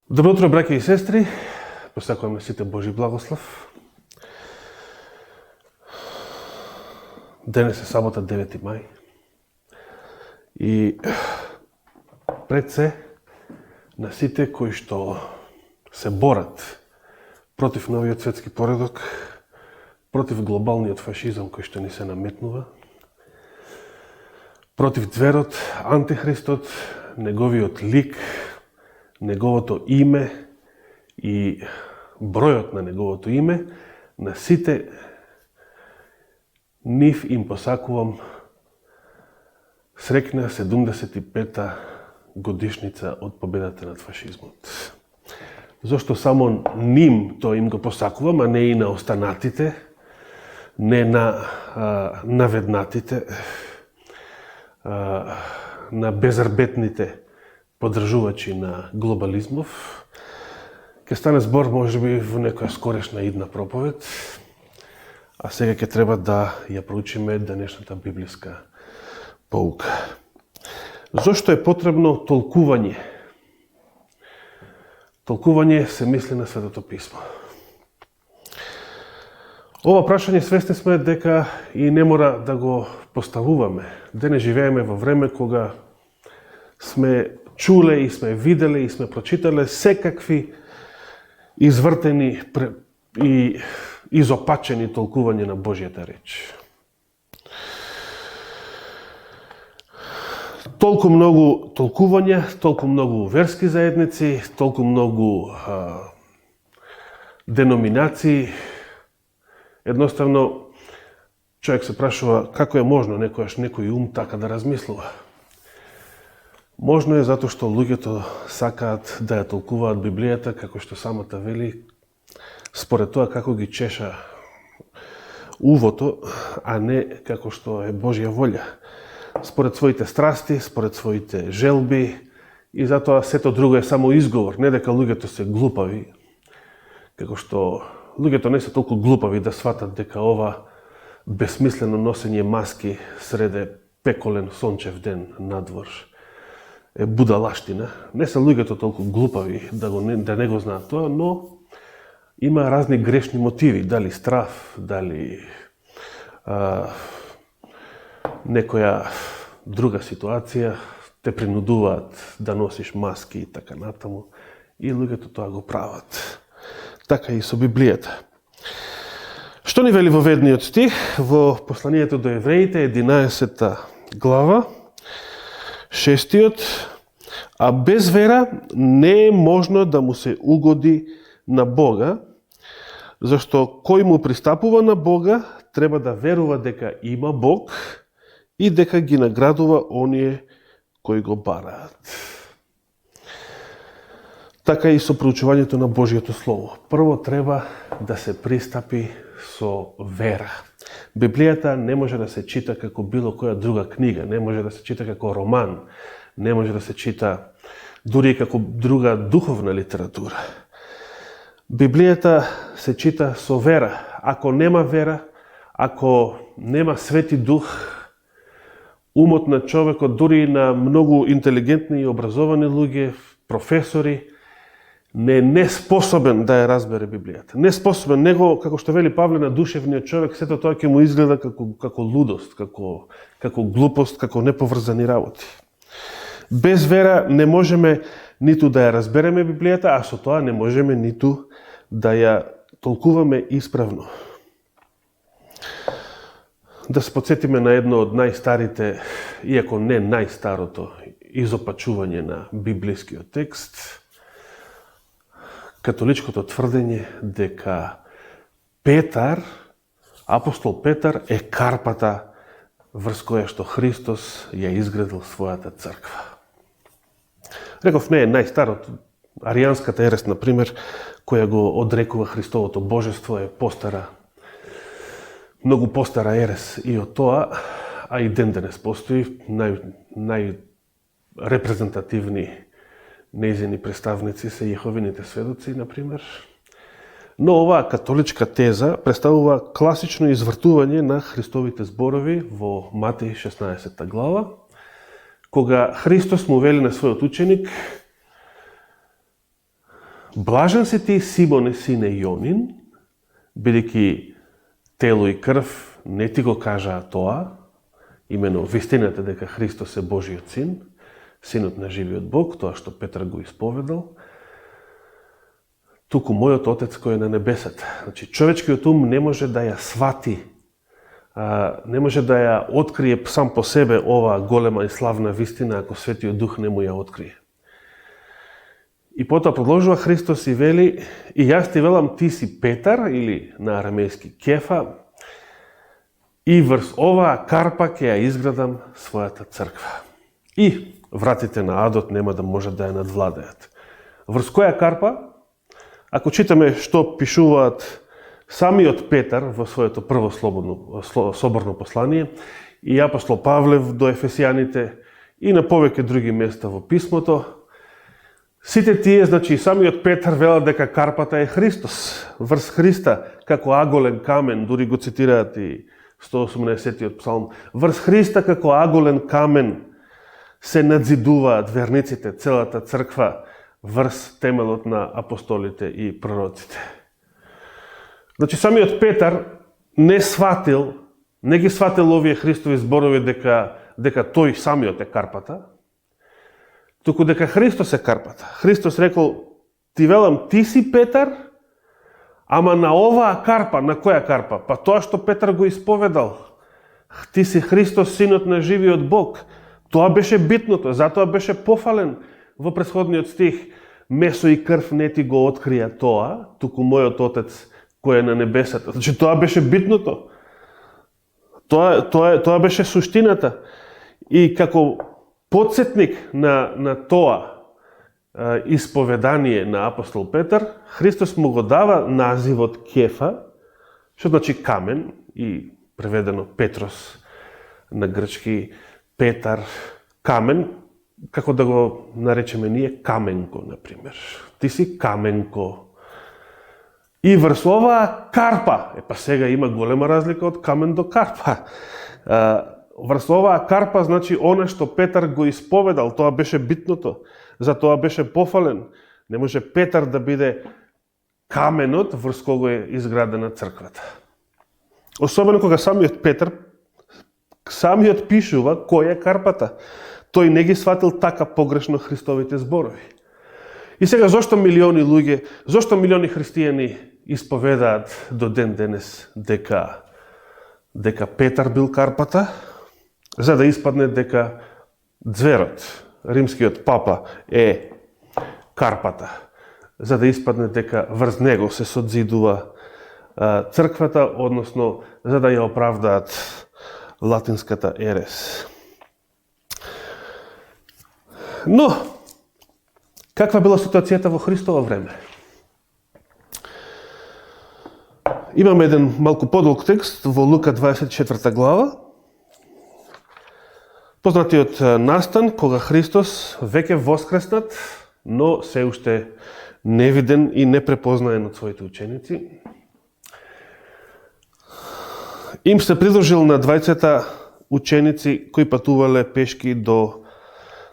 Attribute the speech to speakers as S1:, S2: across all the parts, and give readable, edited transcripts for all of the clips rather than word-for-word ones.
S1: Добро утро, браќа и сестри. Посакувам на сите Божи благослов. Денес е сабота 9 мај. И пред се на сите кои што се борат против новиот светски поредок, против глобалниот фашизам кој што ни се наметнува, против зверот, антихристот, неговиот лик, неговото име и бројот на неговото име, на сите нив им посакувам срекна 75-та годишница од победата над фашизмот. Зошто само ним тоа им го посакувам, а не и на останатите, не на наведнатите, на безарбетните поддржувачи на глобализмов. Ке стане збор можеби во некоја скорешна идна проповед, а сега ќе треба да ја проучиме денешната библиска поука. Зошто е потребно толкување? Толкување се мисли на Светото писмо. Ова прашање свесни сме дека и не мора да го поставуваме. Денес живееме во време кога сме чуле и сме виделе и сме прочитале секакви извртени и изопачени толкување на Божјата реч. Толку многу толкувања, толку многу верски заедници, толку многу деноминации. Едноставно, човек се прашува како е можно некојаш некој ум така да размислува. Можно е затоа што луѓето сакаат да ја толкуваат Библијата како што самата вели, според тоа како ги чеша увото, а не како што е Божја волја. Според своите страсти, според своите желби, и затоа сето друго е само изговор, не дека луѓето се глупави, како што луѓето не се толку глупави да сватат дека ова бесмислено носење маски среде пеколен сончев ден надвор е будалаштина. Не се луѓето толку глупави да не го знаат тоа, но има разни грешни мотиви, дали страф, дали некоја друга ситуација те принудуваат да носиш маски и така натаму, и луѓето тоа го прават. Така и со Библијата. Што ни вели во ведниот стих во посланието до евреите 11 глава 6-тиот: а без вера не е можно да му се угоди на Бога, зашто кој му пристапува на Бога треба да верува дека има Бог и дека ги наградува оние кои го бараат. Така и со проучувањето на Божјото Слово. Прво треба да се пристапи со вера. Библијата не може да се чита како било која друга книга, не може да се чита како роман, не може да се чита дури како друга духовна литература. Библијата се чита со вера. Ако нема вера, ако нема Свети Дух, умот на човекот, дури на многу интелигентни и образовани луѓе, професори, не е неспособен да ја разбере Библијата. Неспособен, него, како што вели Павле, на душевниот човек, сето тоа ќе му изгледа како лудост, како глупост, како неповрзани работи. Без вера не можеме ниту да ја разбереме Библијата, а со тоа не можеме ниту да ја толкуваме исправно. Да се подсетиме на едно од најстарите, иако не најстарото, изопачување на библискиот текст, католичкото тврдење дека Петар, апостол Петар, е карпата врз која што Христос ја изградил својата црква. Реков, не е најстарото. Аријанската ерест, например, која го одрекува Христовото божество, е постара, многу постара ерес и од тоа, а и ден денес постои. Најрепрезентативни нејзини представници се Јеховините сведоци, например. Но оваа католичка теза представува класично извртување на Христовите зборови во Матеј 16 глава, кога Христос му вели на својот ученик: Блажен си ти, Симоне, сине Јонин, бидејќи тело и крв не ти го кажаа тоа, имено вистината дека Христос е Божиот син, синот на живиот Бог, тоа што Петар го исповедал, туку мојот Отец кој е на небесата. Значи, човечкиот ум не може да ја свати, не може да ја открие сам по себе ова голема и славна вистина ако Светиот Дух не му ја открие. И потоа продолжува Христос и вели: и јас ти велам, ти си Петар, или на арамејски Кефа, и врз оваа карпа ќе ја изградам својата црква. И вратите на адот нема да можат да ја надвладеат. Врз која карпа? Ако читаме што пишуваат самиот Петар во своето прво соборно послание и апостол Павле до Ефесијаните и на повеќе други места во писмото, сите тие, значи самиот Петар велат дека карпата е Христос. Врз Христа како аголен камен, дури го цитираат и 118-тиот псалм. Врз Христа како аголен камен се надзидуваат верниците, целата црква, врз темелот на апостолите и пророците. Значи самиот Петар не ги сватил овие Христови зборови дека тој самиот е карпата, туку дека Христос е карпата. Христос рекол: ти велам, ти си Петар, ама на оваа карпа, на која карпа? Па тоа што Петар го исповедал. Ти си Христос, синот на живиот Бог. Тоа беше битното, затоа беше пофален во претходниот стих: месо и крв не ти го открија тоа, туку мојот Отец кој е на небесата. Значи тоа беше битното. Тоа беше суштината. И како подсетник на тоа исповедание на апостол Петар, Христос му го дава називот Кефа, што значи камен, и преведено Петрос на грчки, Петар, камен, како да го наречеме ние Каменко, например. Ти си Каменко. И врз оваа карпа, па сега има голема разлика од камен до карпа. Врз оваа карпа, значи, она што Петар го исповедал, тоа беше битното, за тоа беше пофален. Не може Петар да биде каменот врз кого е изградена црквата. Особено кога самиот Петар пишува кој е карпата. Тој не ги сватил така погрешно Христовите зборови. И сега, зошто милиони луѓе, зошто милиони христијани исповедаат до ден денес дека Петар бил карпата, за да испадне дека ѕверот, римскиот папа, е карпата, за да испадне дека врз него се содзидува црквата, односно за да ја оправдаат латинската ерес. Но, каква била ситуацијата во Христово време? Имаме еден малку подолг текст во Лука 24 глава. Познатиот настан кога Христос веќе воскреснат, но се уште невиден и непрепознаен од своите ученици. Им се придружил на двајцата ученици кои патувале пешки до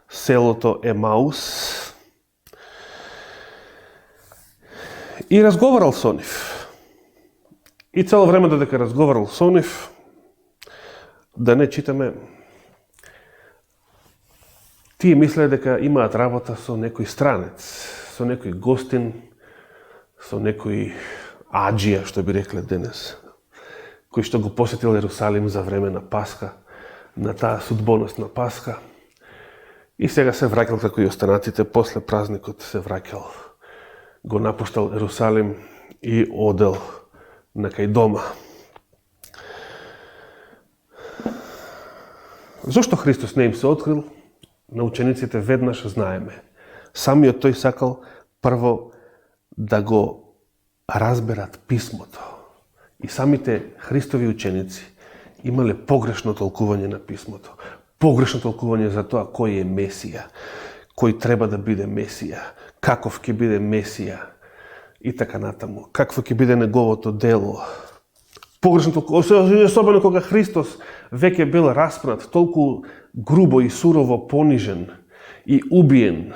S1: селото Емаус и разговарал со нив. И цело време додека разговарал со нив, да не читаме, тие мислеа дека имаат работа со некој странец, со некој гостин, со некој аџија, што би рекле денес, кој што го посетил Ерусалим за време на Пасха, на таа судбоносна Пасха. И сега се враќал како и останатите, после празникот се враќал, го напуштал Ерусалим и одел на кај дома. Зошто Христос не им се открил? На учениците веднаш знаеме. Самиот тој сакал прво да го разберат писмото. И самите Христови ученици имале погрешно толкување на писмото. Погрешно толкување за тоа кој е Месија, кој треба да биде Месија, каков ќе биде Месија и така натаму, какво ќе биде неговото дело. Погрешно толкување, особено кога Христос веќе бил распнат, толку грубо и сурово понижен и убиен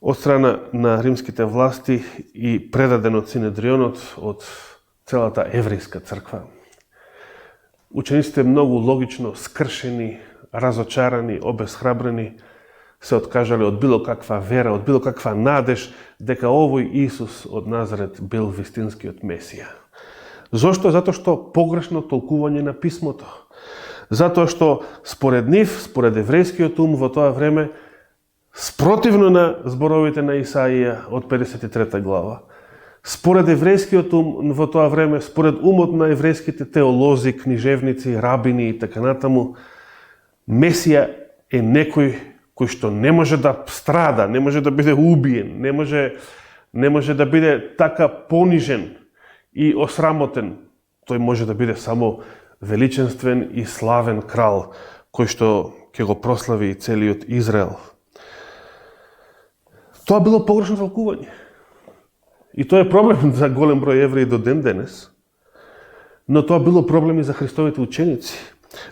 S1: од страна на римските власти и предаден од Синедрионот од целата еврејска црква. Учениците многу логично скршени, разочарани, обесхрабрени, се откажале од било каква вера, од било каква надеж дека овој Исус од Назарет бил вистинскиот Месија. Зошто? Затоа што погрешно толкување на писмото. Затоа што според нив, според еврејскиот ум во тоа време, спротивно на зборовите на Исаија од 53 глава, според еврејскиот ум во тоа време, според умот на еврејските теолози, книжевници, рабини и така натаму, Месија е некој кој што не може да страда, не може да биде убиен, не може да биде така понижен и осрамотен. Тој може да биде само величенствен и славен крал, кој што ќе го прослави и целиот Израел. Тоа било погрешно толкување. И тоа е проблем за голем број евреи до ден денес. Но тоа било проблем и за Христовите ученици.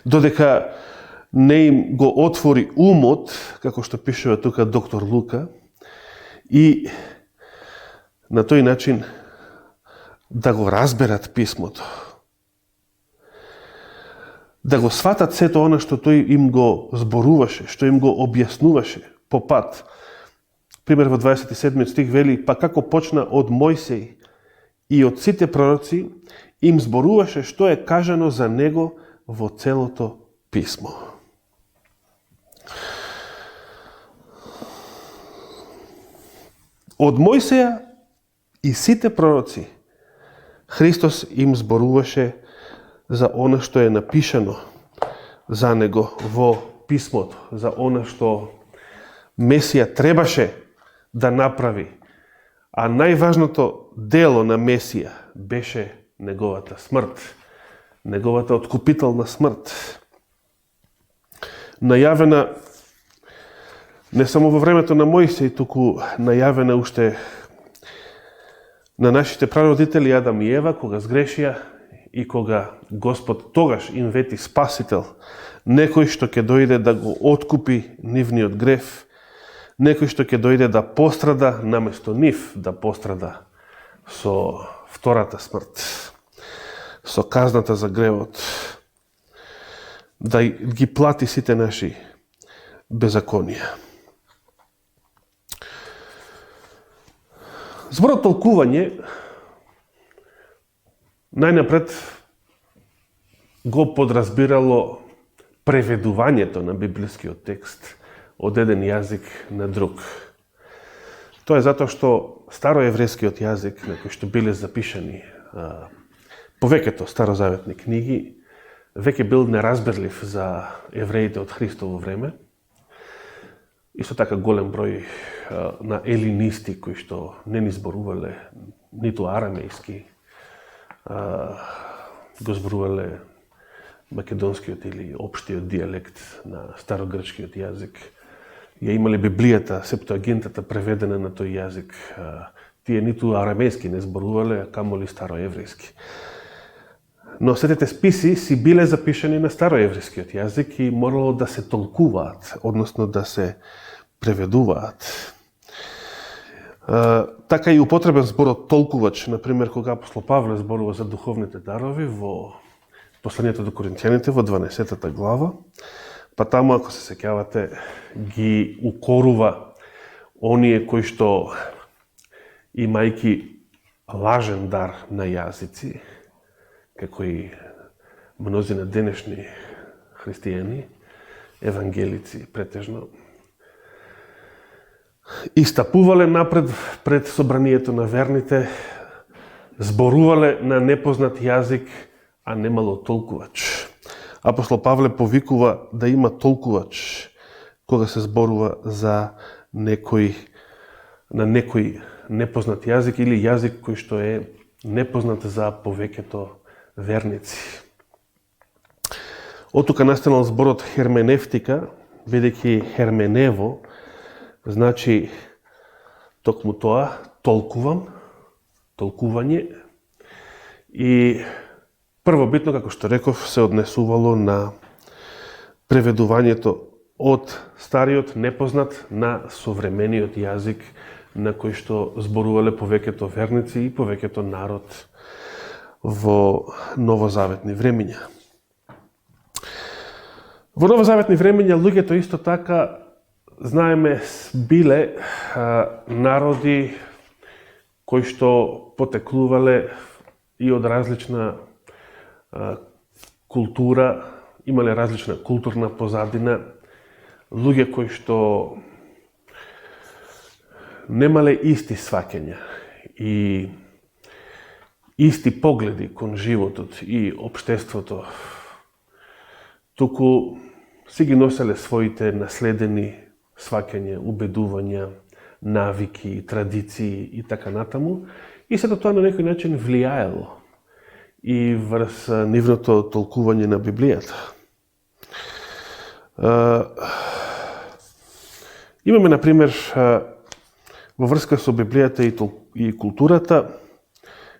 S1: Додека не им го отвори умот, како што пишува тука доктор Лука, и на тој начин да го разберат писмото. Да го сватат сето она што тој им го зборуваше, што им го објаснуваше по пат. Пример во 27 стих вели: па како почна од Мојсей и од сите пророци, им зборуваше што е кажано за него во целото писмо. Од Мојсеја и сите пророци Христос им зборуваше за она што е напишано за него во писмото, за она што Месија требаше да направи. А најважното дело на Месија беше неговата смрт, неговата откупителна смрт. Најавена не само во времето на Мојсей, туку најавена уште на нашите прародители Адам и Ева, кога сгрешија и кога Господ тогаш им вети спасител, некој што ќе дојде да го откупи нивниот грев, некој што ќе дојде да пострада наместо нив, да пострада со втората смрт, со казната за гревот, да ги плати сите наши беззаконија. Зборот толкување најнапред го подразбирало преведувањето на библискиот текст од еден јазик на друг. Тоа е затоа што староеврејскиот јазик, на кој што биле запишани повеќето старозаветни книги, веќе бил неразберлив за евреите од Христово време. Исто така голем број на елинисти кои што не ни зборувале ниту арамејски, го зборувале македонскиот или општиот дијалект на старогрчкиот јазик. Ја имале Библијата, Септуагинтата преведена на тој јазик. Тие ниту арамејски не зборувале, а камоли староеврејски. Но сетите списи си биле запишани на староеврејскиот јазик и морало да се толкуваат, односно да се преведуваат. Така и употребен зборот толкувач, например, кога апостол Павле зборува за духовните дарови во посланието до Коринќаните во 12 глава, па таму, ако се сеќавате, ги укорува оние кои што, имајки лажен дар на јазици, како и мнозина денешни христијани, евангелици претежно, истапувале напред пред собранието на верните, зборувале на непознат јазик, а немало толкувач. Апостол Павле повикува да има толкувач кога се зборува за некој непознат јазик или јазик кој што е непознат за повеќето верници. Од тука настанал зборот херменевтика, бидејќи херменево значи токму тоа, толкувам, толкување, и првобитно, како што реков, се однесувало на преведувањето од стариот непознат на современиот јазик на кој што зборувале повеќето верници и повеќето народ во новозаветни времиња. Во новозаветни времиња луѓето исто така, знаеме, биле народи кои што потеклувале и од различна култура, имале различна културна позадина, луѓе кои што немале исти сваќања и исти погледи кон животот и општеството, туку си ги носеле своите наследени сваќања, убедувања, навики, традиции и така натаму, и сето тоа на некој начин влијаело и врз нивното толкување на Библијата. Имаме, например, во врска со Библијата и културата,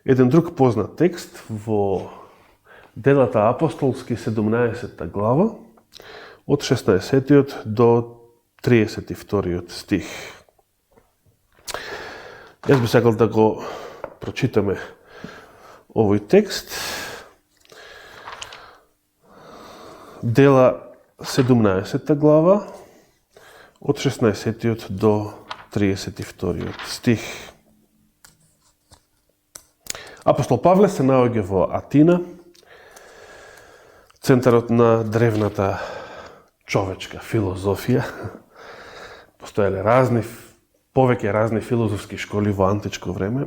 S1: еден друг познат текст во Делата апостолски 17 глава, од 16 до 32 стих. Јас би сакал да го прочитаме овој текст. Дела 17 глава, од 16 до 32 стих. Апостол Павле се наоѓа во Атина, центарот на древната човечка филозофија. Постоеле повеќе разни филозофски школи во античко време.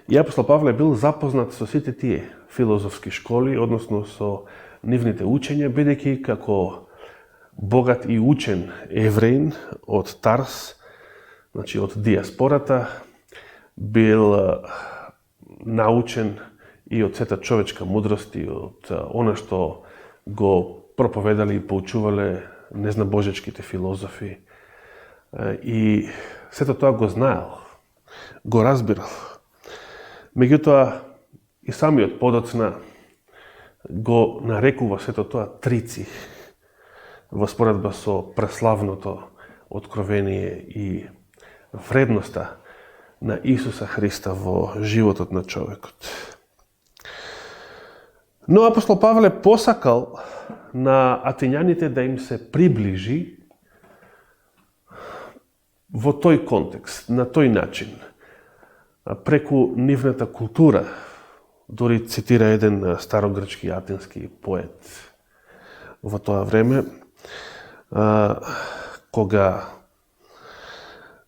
S1: И апостол Павле бил запознат со сите тие филозофски школи, односно со нивните учења, бидејќи како богат и учен евреин од Тарс, значи од диаспората, бил научен и од сета човечка мудрост и од она што го проповедали и поучувале незнабожечките филозофи. И сето тоа го знаел, го разбирал. Меѓутоа, и самиот подоцна го нарекува сето тоа трици во споредба со преславното откровение и вредноста на Исуса Христа во животот на човекот. Но апостол Павле посакал на атињаните да им се приближи во тој контекст, на тој начин, преку нивната култура. Дори цитира еден старогрчки атински поет во тоа време, кога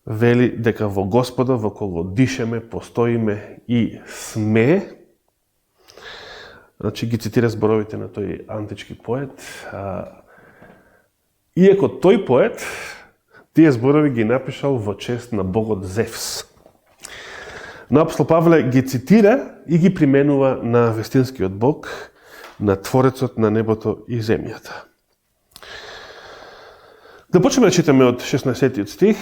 S1: вели дека во Господа, во кого дишеме, постоиме и сме. Значи ги цитира зборовите на тој антички поет. Иако тој поет тие зборови ги напишал во чест на богот Зевс. Но апостол Павле ги цитира и ги применува на вистинскиот Бог, на Творецот на небото и земјата. Да почнеме да читаме од 16 стих.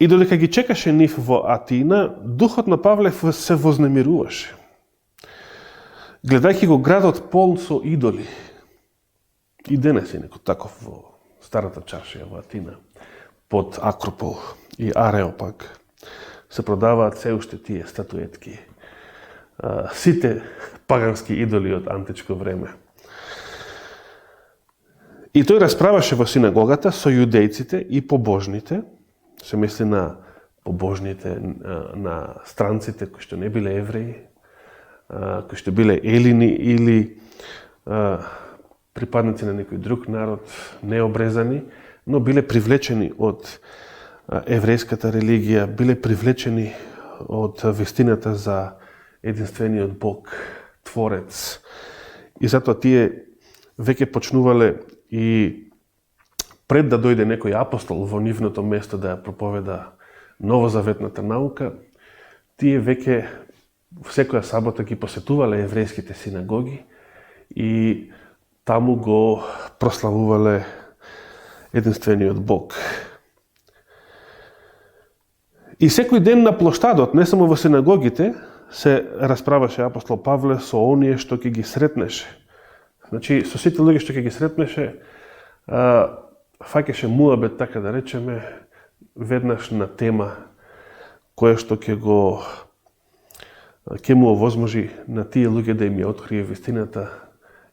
S1: И додека ги чекаше нив во Атина, духот на Павле се вознемируваше. Гледајќи го градот полн со идоли. И денес е некој таков во старата чаршија во Атина, под Акропол и Ареопаг. Се продаваат се уште тие статуетки. Сите пагански идоли од античко време. И тој расправаше во синагогата со јудејците и побожните, се мисли на побожните, на странците кои што не биле евреи, кои што биле елини или припадници на некој друг народ, необрезани, но биле привлечени од еврејската религија, биле привлечени од вистината за единствениот Бог, Творец. И затоа тие веќе почнувале и пред да дојде некој апостол во нивното место да ја проповеда новозаветната наука, тие веќе секоја сабота ги посетувале еврејските синагоги и таму го прославувале единствениот Бог. И секој ден на плоштадот, не само во синагогите, се расправаше апостол Павле со оние што ќе ги сретнеше. Значи, со сите луѓе што ќе ги сретнеше, фаќаше муабет, така да речеме, веднаш на тема која што ќе му овозможи на тие луѓе да им ја открие вистината,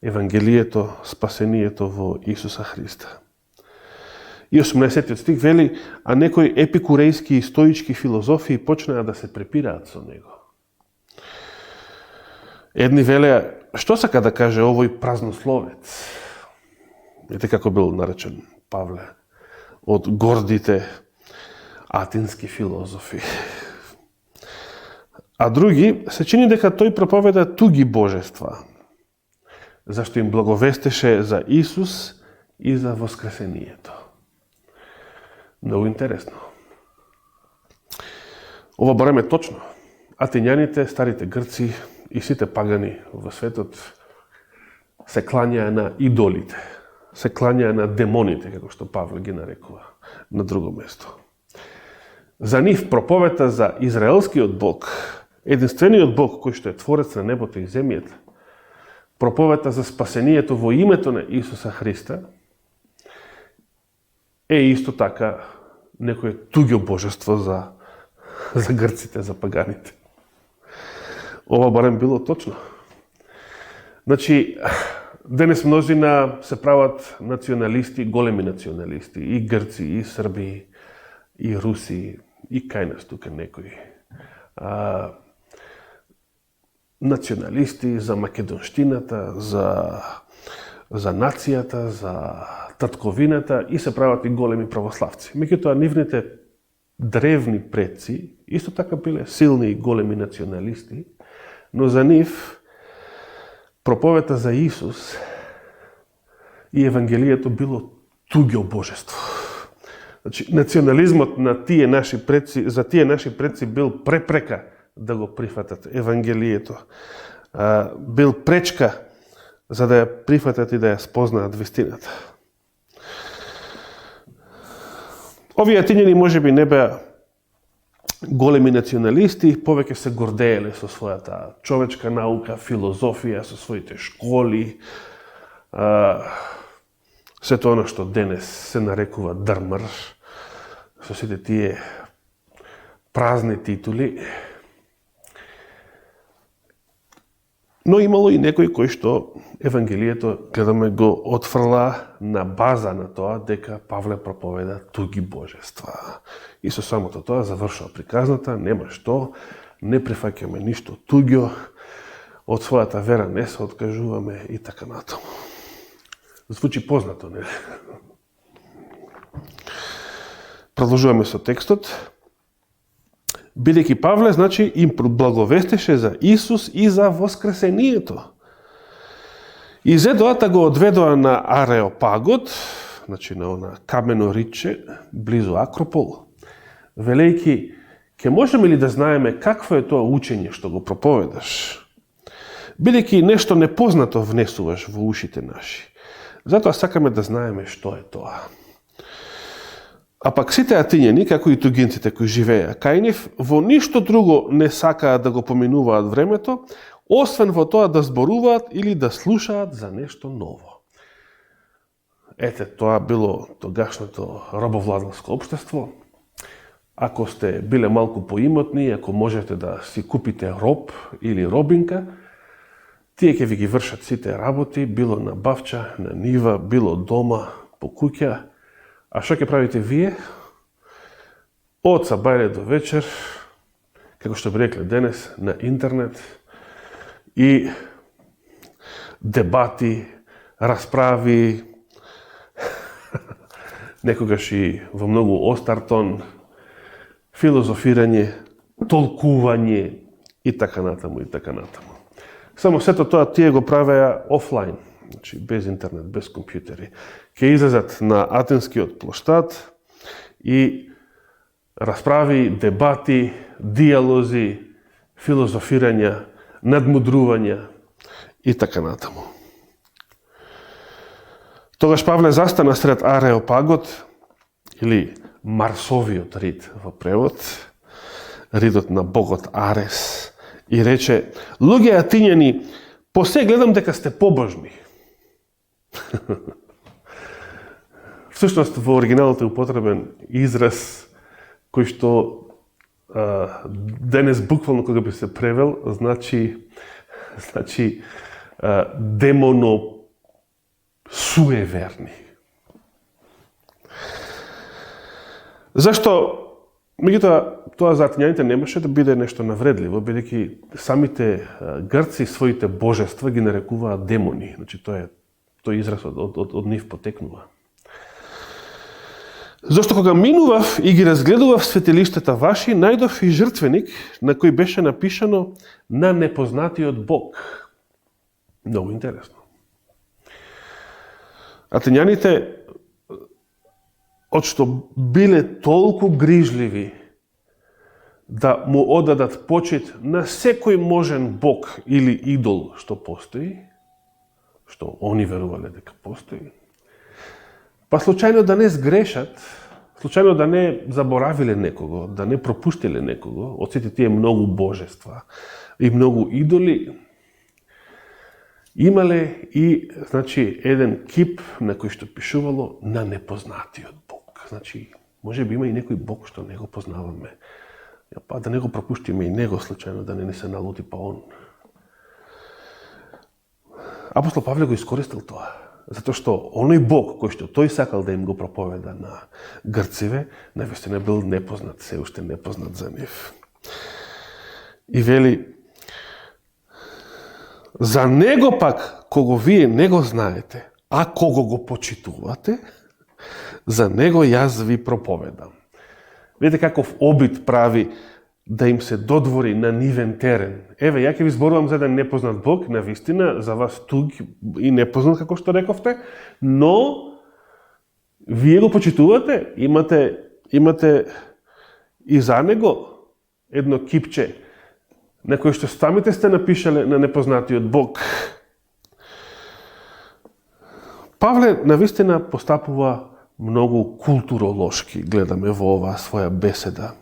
S1: Евангелието, спасението во Исуса Христа. И 18 стих вели, а некои епикурејски и стоички филозофии почнаа да се препираат со него. Едни велеа, што сака да каже овој празнословец? Ете како бил наречен Павле од гордите атински филозофи. А други се чини дека тој проповеда туги божества, зашто им благовестеше за Исус и за воскресението. Много интересно. Ова барем е точно. Атињаните, старите грци и сите пагани во светот се клањаа на идолите, се клањаа на демоните, како што Павле ги нарекува на друго место. За нив проповета за израелскиот Бог, единствениот Бог кој што е творец на небото и земјата, проповета за спасението во името на Исуса Христа, е исто така некој туѓо божество за грците, за паганите. Ова барем било точно. Значи, денес мнозина се прават националисти, големи националисти, и грци, и срби, и руси, и кај нас тука некои. Националисти за македонштината, за нацијата, за татковината и се прават и големи православци. Меѓутоа, нивните древни предци исто така биле силни и големи националисти, но за нив проповета за Исус и Евангелието било туѓо божество. Значи, национализмот на тие наши предци, за тие наши предци бил препрека да го прифатат Евангелието. Бил пречка за да ја прифатат и да ја спознаат вистината. Овие атињани можеби не беа големи националисти, повеќе се гордееле со својата човечка наука, филозофија, со своите школи, сето оно што денес се нарекува дрмар, со сите тие празни титули. Но имало и некои кои што Евангелието, гледаме, го отфрла на база на тоа дека Павле проповеда туги божества. И со самото тоа завршува приказната, нема што, не прифаќаме ништо туѓо, од својата вера не се откажуваме и така натаму. Звучи познато, не? Продолжуваме со текстот. Бидејќи Павле, значи, им благовестеше за Исус и за воскресението. И зедоата го одведоа на Ареопагот, значи на она камено риче, близу Акропол, велејќи, ке можеме ли да знаеме какво е тоа учење што го проповедаш? Бидејќи нешто непознато внесуваш во ушите наши. Затоа сакаме да знаеме што е тоа. А пак сите атињани, како и тугинците кои живееа кај нив, во ништо друго не сакаат да го поминуваат времето, освен во тоа да зборуваат или да слушаат за нешто ново. Ете, тоа било тогашното робовладелско општество. Ако сте биле малку поимотни, ако можете да си купите роб или робинка, тие ќе ви ги вршат сите работи, било на бавча, на нива, било дома, по куќа. А што ќе правите вие? Од сабајле до вечер, како што би рекле денес, на интернет и дебати, расправи, некогаш и во многу остар тон, филозофирање, толкување и така натаму и така натаму. Само сето тоа тие го правеа офлайн, значи без интернет, без компјутери. Ке излезат на Атинскиот плоштад и расправи, дебати, диалози, филозофирања, надмудрувања и така натаму. Тогаш Павле застана сред Ареопагот, или Марсовиот рид во превод, ридот на богот Арес, и рече: луѓе атињани, по се гледам дека сте побожни. Всушност во оригиналот е употребен израз кој што денес буквално кога би се превел значи демоно суеверни. Зашто меѓутоа тоа за атињаните немаше да биде нешто навредливо, бидејќи самите грци своите божества ги нарекуваат демони. Значи тој израз од нив потекнува. Зашто кога минував и ги разгледував светилиштата ваши, најдов и жртвеник на кој беше напишано на непознатиот Бог. Много интересно. Атињаните, отшто биле толку грижливи да му одадат почит на секој можен Бог или идол што постои, што они верувале дека постои, па случајно да не сгрешат, случајно да не заборавиле некого, да не пропуштиле некого од сите тие многу божества и многу идоли, имале и еден кип на кој што пишувало на непознатиот Бог. Значи, може би има и некој Бог што не го познаваме. Па да не го пропуштиме и него случајно, да не се налути па он. Апостол Павле го искористил тоа, затоа што оној Бог кој што тој сакал да им го проповеда на грциве, навистина бил непознат, се уште непознат за нив. И вели, за него пак, кого вие не го знаете, а кого го почитувате, за него јас ви проповедам. Видите каков обид прави да им се додвори на нивен терен. Еве, ја ќе ви зборувам за еден непознат Бог, навистина, за вас туг и непознат, како што рековте, но вие го почитувате, имате и за него едно кипче на кој што самите сте напишале на непознатиот Бог. Павле навистина постапува многу културолошки, гледаме во оваа своја беседа.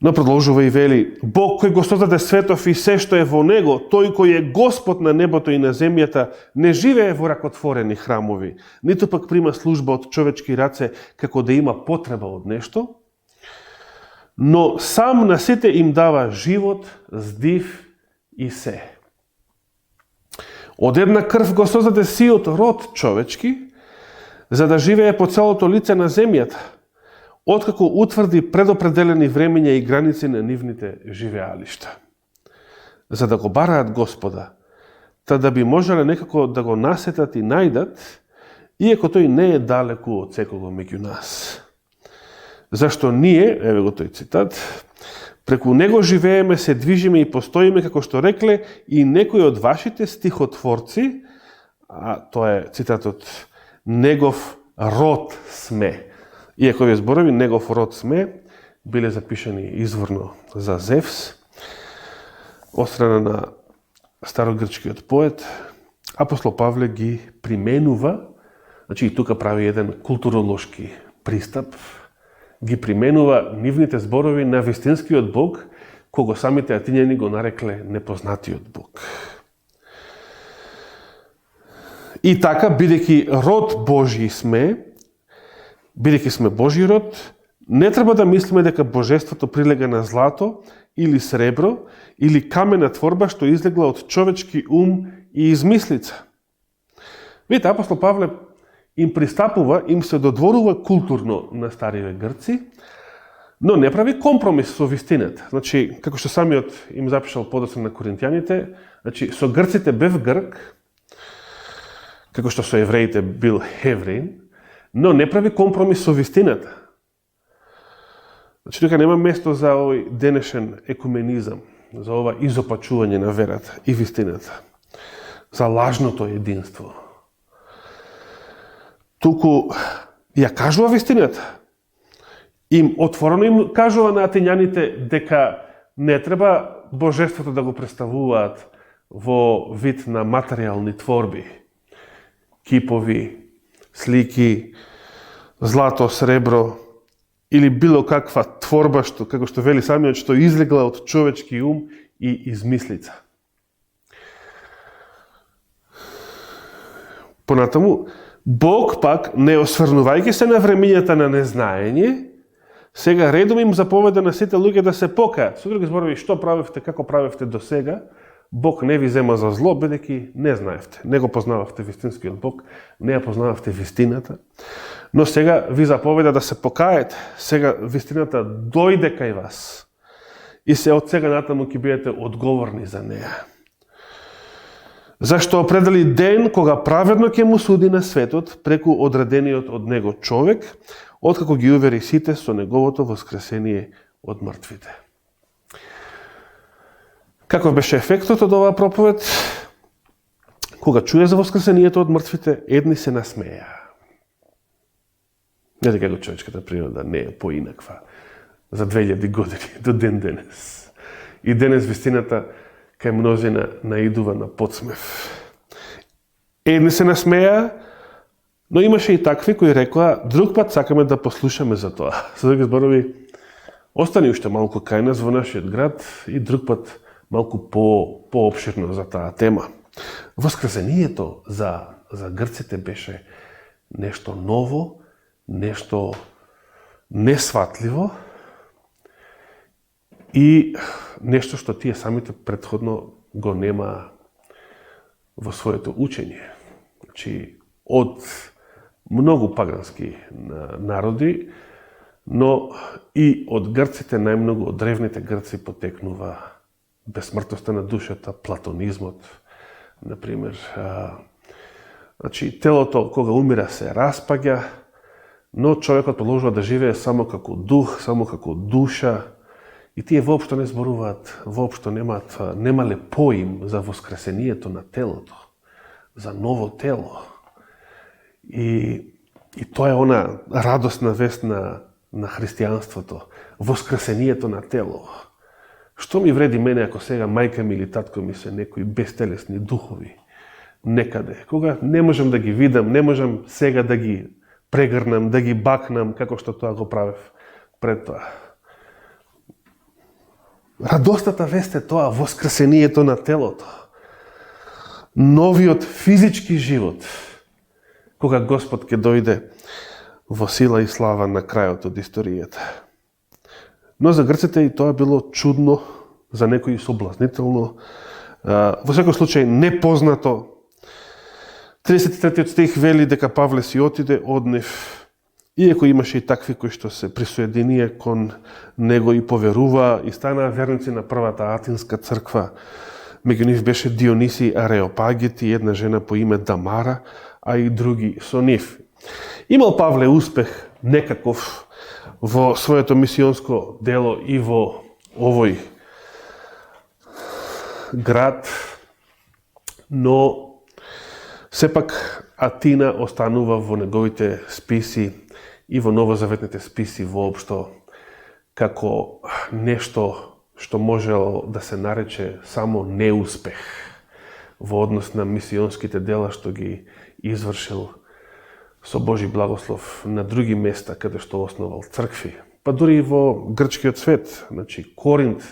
S1: Но продолжува и вели, Бог кој го создаде светов и се што е во него, тој кој е Господ на небото и на земјата, не живее во ракотворени храмови, ниту пак прима служба од човечки раце како да има потреба од нешто, но сам на сите им дава живот, здив и се. Од една крв го создаде сиот род човечки, за да живее по целото лице на земјата, откако утврди предопределени времења и граници на нивните живеалишта. За да го бараат Господа, та да би можеле некако да го насетат и најдат, иако тој не е далеку од секого меѓу нас. Зашто ние, еве го тој цитат, преку него живееме, се движиме и постоиме, како што рекле, и некои од вашите стихотворци, а тоа е цитатот, негов род сме. Иако овие зборови, негов род сме, биле запишани изворно за Зевс, од страна на старогрчкиот поет, апостол Павле ги применува, значи и тука прави еден културолошки пристап, ги применува нивните зборови на вистинскиот Бог, кого самите атињани го нарекле непознатиот Бог. И така, бидејќи род Божји сме, бидејќи сме Божји род, не треба да мислиме дека божеството прилега на злато или сребро или камена творба што излегла од човечки ум и измислица. Видите, апостол Павле им пристапува, им се додворува културно на стариве грци, но не прави компромис со вистината. Значи, како што самиот им запишал подоцна на коринтјаните, значи, со грците бев грк, како што со евреите бил евреин, но не прави компромис со вистината. Значи, тука нема место за овој денешен екуменизам, за ова изопачување на верата и вистината, за лажното единство. Туку ја кажува вистината. Отворено им кажува на атињаните дека не треба божеството да го представуваат во вид на материјални творби, кипови, слики, злато, сребро или било каква творба што, како што вели самиот, што излегла од човечки ум и измислица. Понатаму, Бог пак, не осврнувајќи се на времењата на незнаење, сега редом им заповеда на сите луѓе да се покајат. Со други зборови, што правевте, како правевте до сега, Бог не ви зема за зло, бидејќи не знаевте. Не го познававте вистинскиот Бог, не ја познававте вистината. Но сега ви заповеда да се покаете. Сега вистината дојде кај вас. И се од сега натаму ќе бидете одговорни за неја. Зашто определи ден кога праведно ќе му суди на светот преку одредениот од него човек, откако ги увери сите со неговото воскресение од мртвите. Каков беше ефектот од оваа проповед? Кога чуе за воскресението од мртвите, едни се насмеја. Не дека како човечката природа не е поинаква за 2000 години до ден денес. И денес вистината кај мнозина наидува на подсмев. Едни се насмеја, но имаше и такви кои рекоа, друг пат сакаме да послушаме за тоа. Со други зборови, остани уште малку кај нас во нашиот град и друг пат малку поопширно за таа тема. Воскресението за грците беше нешто ново, нешто несватливо и нешто што тие самите претходно го нема во своето учење. Значи, од многу пагански народи, но и од грците, најмногу од древните грци потекнува безсмртноста на душата, платонизмот, например. Значи, телото кога умира се распаѓа, но човекот продолжува да живее само како дух, само како душа, и тие воопшто не зборуваат, воопшто немале поим за воскресението на телото, за ново тело. И тоа е она радосна вест на христијанството, воскресението на тело. Што ми вреди мене ако сега мајка ми или татко ми се некои безтелесни духови некаде, кога не можам да ги видам, не можам сега да ги прегрнам, да ги бакнам, како што тоа го правев пред тоа. Радостната вест е тоа, воскресението на телото. Новиот физички живот, кога Господ ќе дојде во сила и слава на крајот од историјата. Но за грците и тоа било чудно, за некои соблазнително, во секој случај непознато. 33 стих вели дека Павле си отиде од нив, иако имаше и такви кои што се присоединија кон него и поверуваа и станаа верници на првата атинска црква. Меѓу нив беше Диониси Ареопагит и една жена по име Дамара, а и други со нив. Имал Павле успех некаков во своето мисионско дело и во овој град, но сепак Атина останува во неговите списи и во новозаветните списи воопшто како нешто што можело да се нарече само неуспех во однос на мисионските дела што ги извршил со Божи благослов на други места каде што основал цркви. Па дури и во грчкиот свет, значи Коринт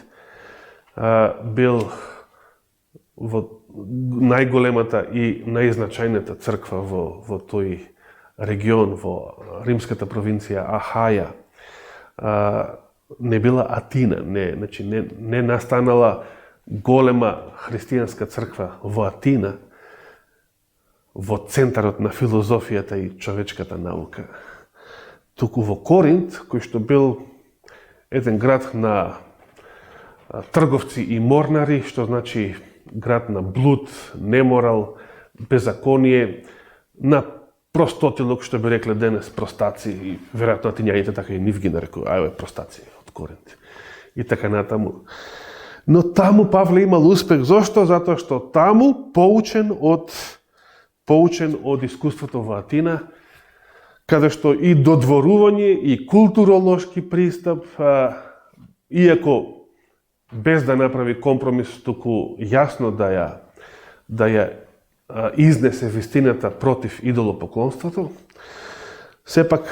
S1: бил во најголемата и најзначајната црква во тој регион, во римската провинција Ахаја. Не била Атина, не настанала голема христијанска црква во Атина, во центарот на филозофијата и човечката наука. Туку во Коринт, кој што бил еден град на трговци и морнари, што значи град на блуд, неморал, беззаконие, на простотилок, што би рекле денес простаци, и веројатно атињаните така и нив ги нарекува, ајде простаци од Коринт. И така натаму. Но таму Павле имал успех. Зошто? Затоа што таму поучен од искуството во Атина, каде што и додворување и културолошки пристап, иако без да направи компромис, туку јасно да ја изнесе вистината против идолопоклонството, сепак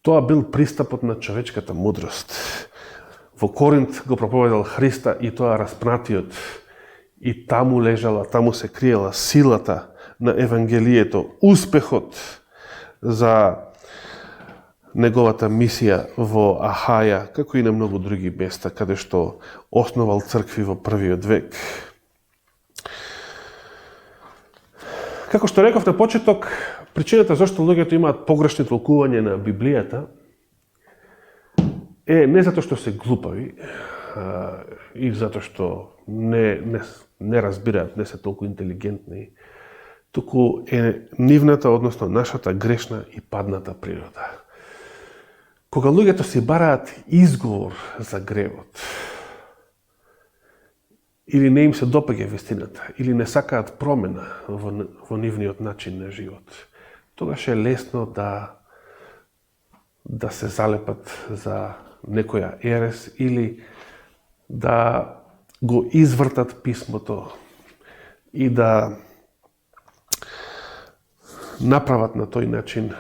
S1: тоа бил пристапот на човечката мудрост. Во Коринт го проповедал Христа и тоа распнатиот, и таму лежала, таму се криела силата на Евангелието, успехот за неговата мисија во Ахаја, како и на многу други места, каде што основал цркви во првиот век. Како што реков на почеток, причината зашто луѓето имаат погрешни толкување на Библијата е не затоа што се глупави и затоа што не разбираат, не се толку интелигентни, туку е нивната, односно нашата грешна и падната природа. Кога луѓето си бараат изговор за гревот, или не им се допаѓа вистината, или не сакаат промена во нивниот начин на живот, тогаш е лесно да се залепат за некоја ерес или да го извртат писмото и да направат на тој начин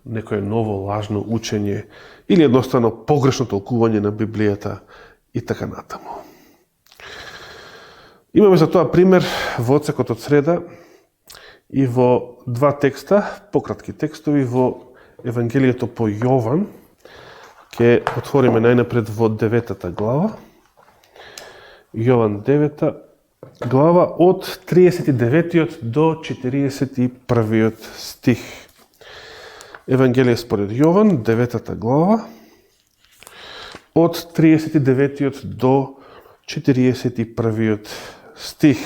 S1: некое ново лажно учење или едноставно погрешно толкување на Библијата и така натаму. Имаме за тоа пример во одсекот од среда и во два текста, пократки текстови во Евангелието по Јован. Ке отвориме најнапред во 9 глава. Јован 9 глава од 39 до 41 стих. Евангелие според Јован, 9 глава, од 39 до 41 стих.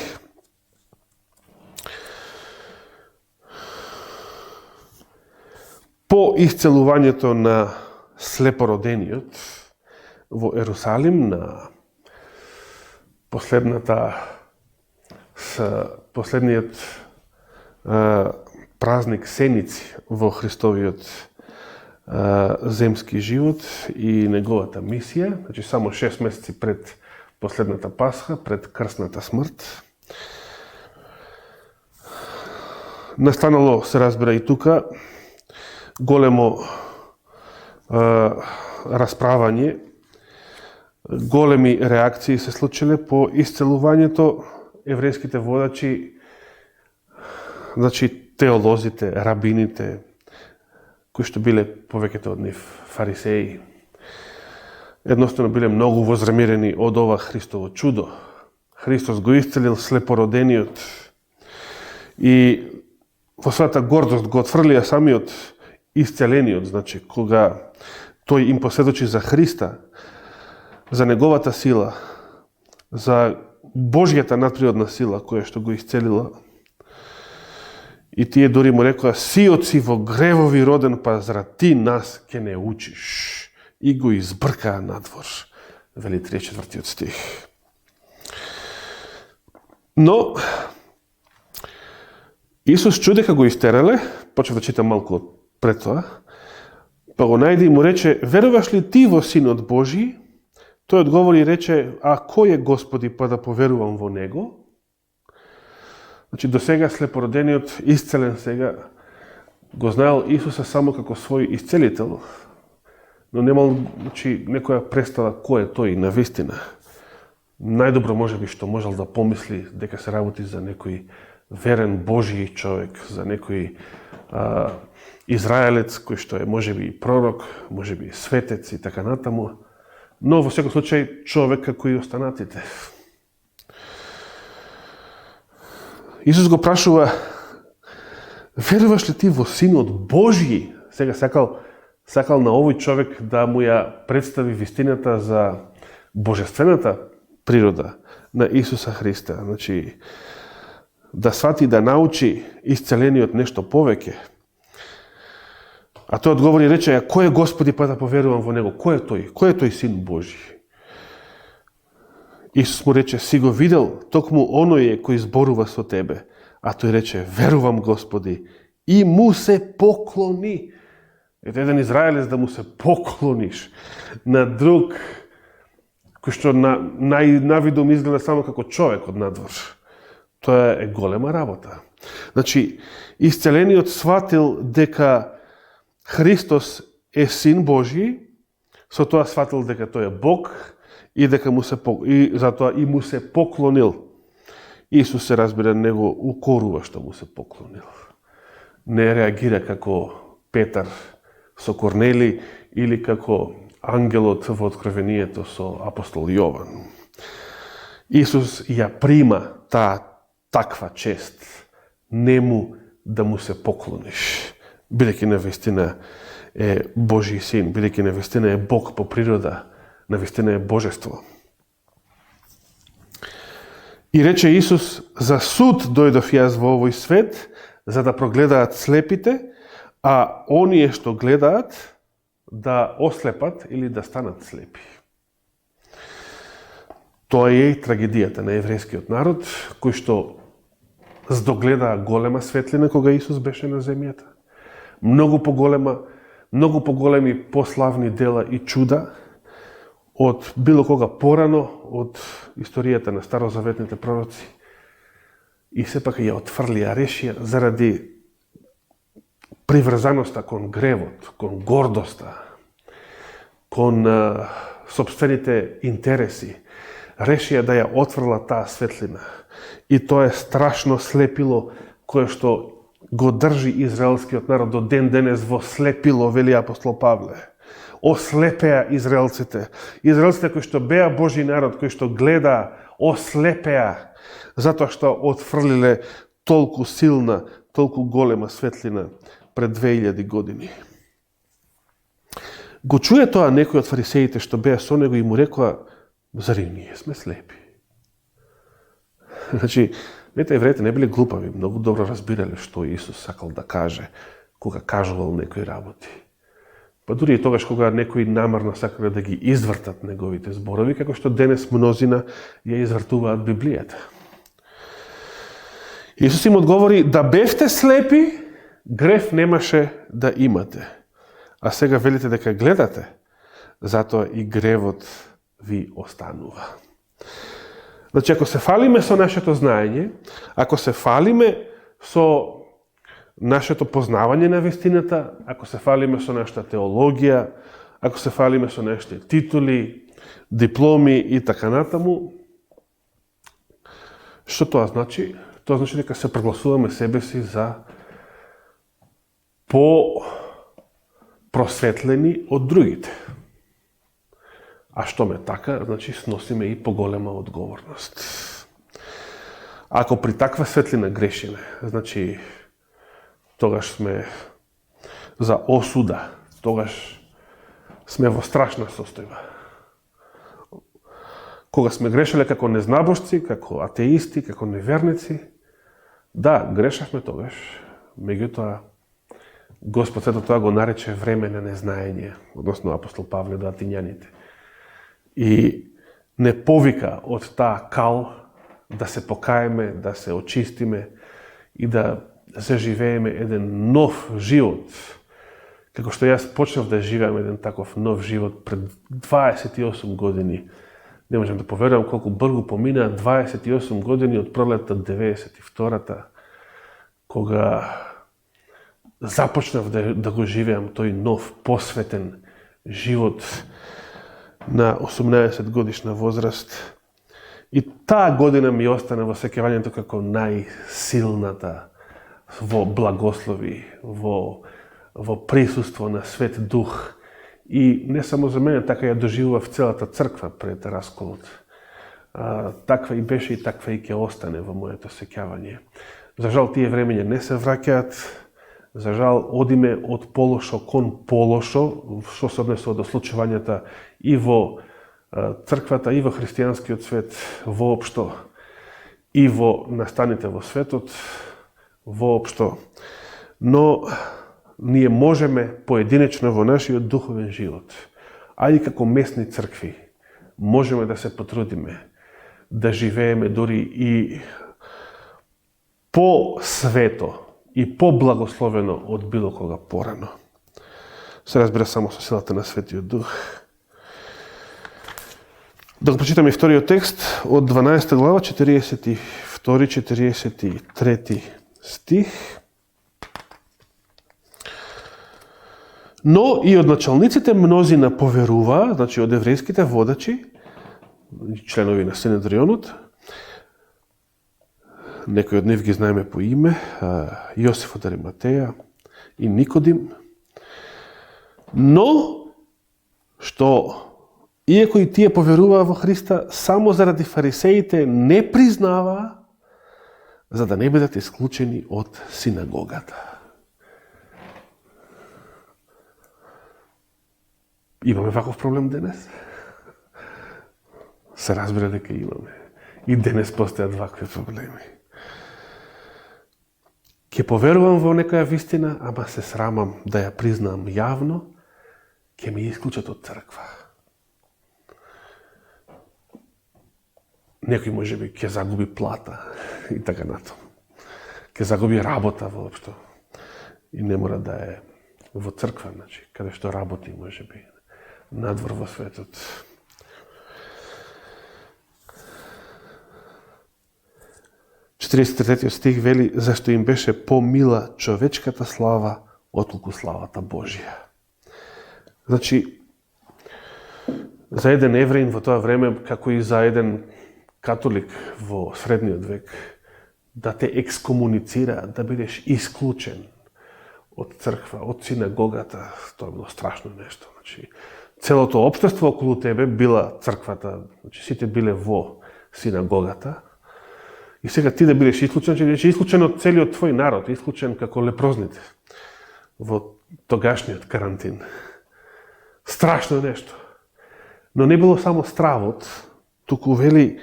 S1: По исцелувањето на слепородениот во Ерусалим, на последниот празник Сеници во Христовиот земски живот и неговата мисија, значи само 6 месеци пред последната Пасха, пред крстната смрт. Настанало, се разбира и тука, големо расправање, големи реакции се случиле по исцелувањето. Еврејските водачи, значи теолозите, рабините, кои што биле повеќето од нив фарисеи, едноставно биле многу возремирени од ова Христово чудо. Христос го исцелил слепородениот и во својата гордост го отфрлија самиот исцелениот, значи кога тој им посведочи за Христа, за неговата сила, за Божјата надприродна сила која што го исцелила. И тие дори му рекоа: сиот си во гревови роден, па зарад ти нас ке не учиш. И го избркаа надвор, вели 34 стих. Но Исус чу дека го истерале, почев да читам малку пред тоа, па го најде и му рече: веруваш ли ти во Синот Божи? Тој одговори и рече: а кој е Господи, па да поверувам во него? Значи, до сега слепородениот, исцелен сега, го знаел Исуса само како свој исцелител, но немал, значи, некоја представа кој е тој на вистина. Најдобро може би што можел да помисли дека се работи за некој верен Божји човек, за некој израелец кој што е можеби и пророк, можеби и светец и така натаму, но во секој случај човек како и останатите. Исус го прашува: веруваш ли ти во Синот Божји? Сега сакал на овој човек да му ја представи вистината за божествената природа на Исуса Христа. Значи, да свати, да научи исцелениот нешто повеќе. А тој одговори и рече: а кој е Господи, па да поверувам во него? Кој е тој? Кој е тој Син Божи? Исус му рече: си го видел, токму оној е кој зборува со тебе. А тој рече: верувам, Господи, и му се поклони. Ете еден израелец да му се поклониш на друг кој што навидом изгледа само како човек од надвор. Тоа е голема работа. Значи, исцелениот сватил дека Христос е Син Божи, со тоа сватил дека тој е Бог и дека и затоа и му се поклонил. Исус се разбира него укорува што му се поклонил. Не реагира како Петар со Корнели или како ангелот во Откровението со апостол Јован. Исус ја прима таа таква чест, нему да му се поклониш, бидејќи навистина е Божи син, бидејќи навистина е Бог по природа, навистина е божество. И рече Исус, за суд дојдов јас во овој свет, за да прогледаат слепите, а оние што гледаат да ослепат или да станат слепи. Тоа е и трагедијата на еврејскиот народ, кој што здогледаа голема светлина кога Исус беше на земјата. Многу поголеми, пославни дела и чуда од било кога порано од историјата на старозаветните пророци. И сепак ја отфрлија, решија заради приврзаноста кон гревот, кон гордоста, кон сопствените интереси, решија да ја отфрла таа светлина. И тоа е страшно слепило кое што го држи израелскиот народ до ден денес во слепило, вели апостол Павле. Ослепеа израелците. Израелците кои што беа Божи народ, кои што гледа, ослепеа, затоа што отфрлиле толку силна, толку голема светлина пред 2000 години. Го чуе тоа некој од фарисеите што беа со него и му рекоа, зари ние сме слепи? Значи, евреите не биле глупави, многу добро разбирале што Исус сакал да каже кога кажувал некои работи. Па дури и тогаш кога некои намерно сакале да ги извртат неговите зборови, како што денес мнозина ја извртуваат Библијата. Исус им одговори, да бевте слепи, грев немаше да имате. А сега велите дека гледате, затоа и гревот ви останува. Значи, ако се фалиме со нашето знаење, ако се фалиме со нашето познавање на вистината, ако се фалиме со нашата теологија, ако се фалиме со нашите титули, дипломи и така натаму, што тоа значи? Тоа значи дека се прогласуваме себе си за по-просветлени од другите. А што ме така, значи сносиме и поголема одговорност. Ако при таква светлина грешиме, значи тогаш сме за осуда, тогаш сме во страшна состојба. Кога сме грешеле како незнабожци, како атеисти, како неверници, да, грешавме тогаш, меѓутоа Господ сето тоа го нарече време на незнаење, односно апостол Павле до Атињаните. И не повика од таа кал да се покаеме, да се очистиме и да заживееме еден нов живот. Како што јас почнав да живеам еден таков нов живот пред 28 години. Не можам да поверувам колку брзо помина 28 години од пролетта 92-та, кога започнав да го живеам тој нов, посветен живот на 18 годишна возраст. И таа година ми остана во сеќавањето како најсилната во благослови, во присуство на Свет Дух. И не само за мене, така ја доживував целата црква пред расколот. Таква и беше и таква и ќе остане во моето сеќавање. За жал, тие времења не се враќаат. За жал, одиме од полошо кон полошо, што се однесува до случувањата и во црквата, и во христијанскиот свет воопшто, и во настаните во светот воопшто. Но ние можеме поединечно во нашиот духовен живот, а и како местни цркви, можеме да се потрудиме да живееме дури и по-свето и по-благословено од било кога порано. Се разбира само со силата на Светиот Дух. Да го прочитаме вториот текст од 12 глава, 42-43 стих. Но и од началниците мнозина поверуваа, значи од еврејските водачи, членови на Синедрионот, некои од нив ги знаеме по име, Јосиф од Ариматеја и Никодим. Но, што, иако и тие поверуваа во Христа, само заради фарисеите не признаваа, за да не бидат исклучени од синагогата. Имаме ваков проблем денес? Се разбира дека имаме. И денес постојат вакви проблеми. Ке поверувам во некоја вистина, ама се срамам да ја признам јавно, ке ми исклучат од црква. Некој можеби ќе загуби плата и така натаму. Ќе загуби работа воопшто. И не мора да е во црква, значи, каде што работи можеби надвор во светот. Четиридесет стих вели, зашто им беше помила човечката слава отколку славата Божија. Значи, за еден евреин во тоа време, како и за еден католик во средниот век, да те екскомуницира, да бидеш исклучен од црква, од синагогата, тоа било страшно нешто. Значи, целото општество околу тебе била црквата, значи сите биле во синагогата. И сега ти да бидеш исклучен, че бидеш исклучен од целиот твој народ, исклучен како лепрозните во тогашниот карантин. Страшно нешто. Но не било само стравот, туку вели,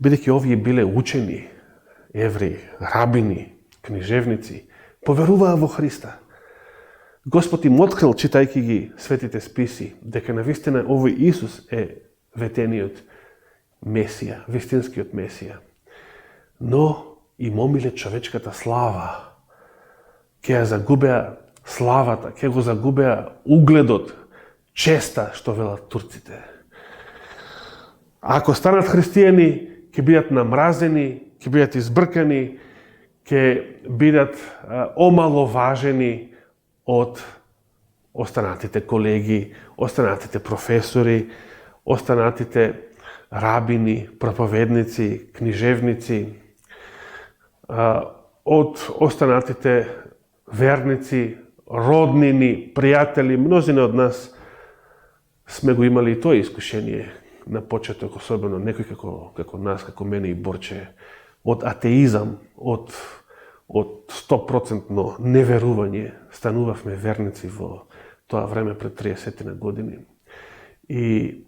S1: бидејќи овие биле учени, евреи, рабини, книжевници, поверуваа во Христа. Господ им открил, читајќи ги светите списи, дека навистина овој Исус е ветениот Месија, вистинскиот Месија. Но и момиле човечката слава. Ке ја загубеа славата, ке го загубеа угледот, честа, што велат турците. Ако станат христијани, ќе бидат намразени, ќе бидат избркани, ќе бидат омаловажени од останатите колеги, останатите професори, останатите рабини, проповедници, книжевници, од останатите верници, роднини, пријатели. Мнозина од нас сме го имали и тоа искушение на почеток, особено некој како нас, како мене и Борче, од атеизам, од 100% неверување, станувавме верници во тоа време пред 30 години. И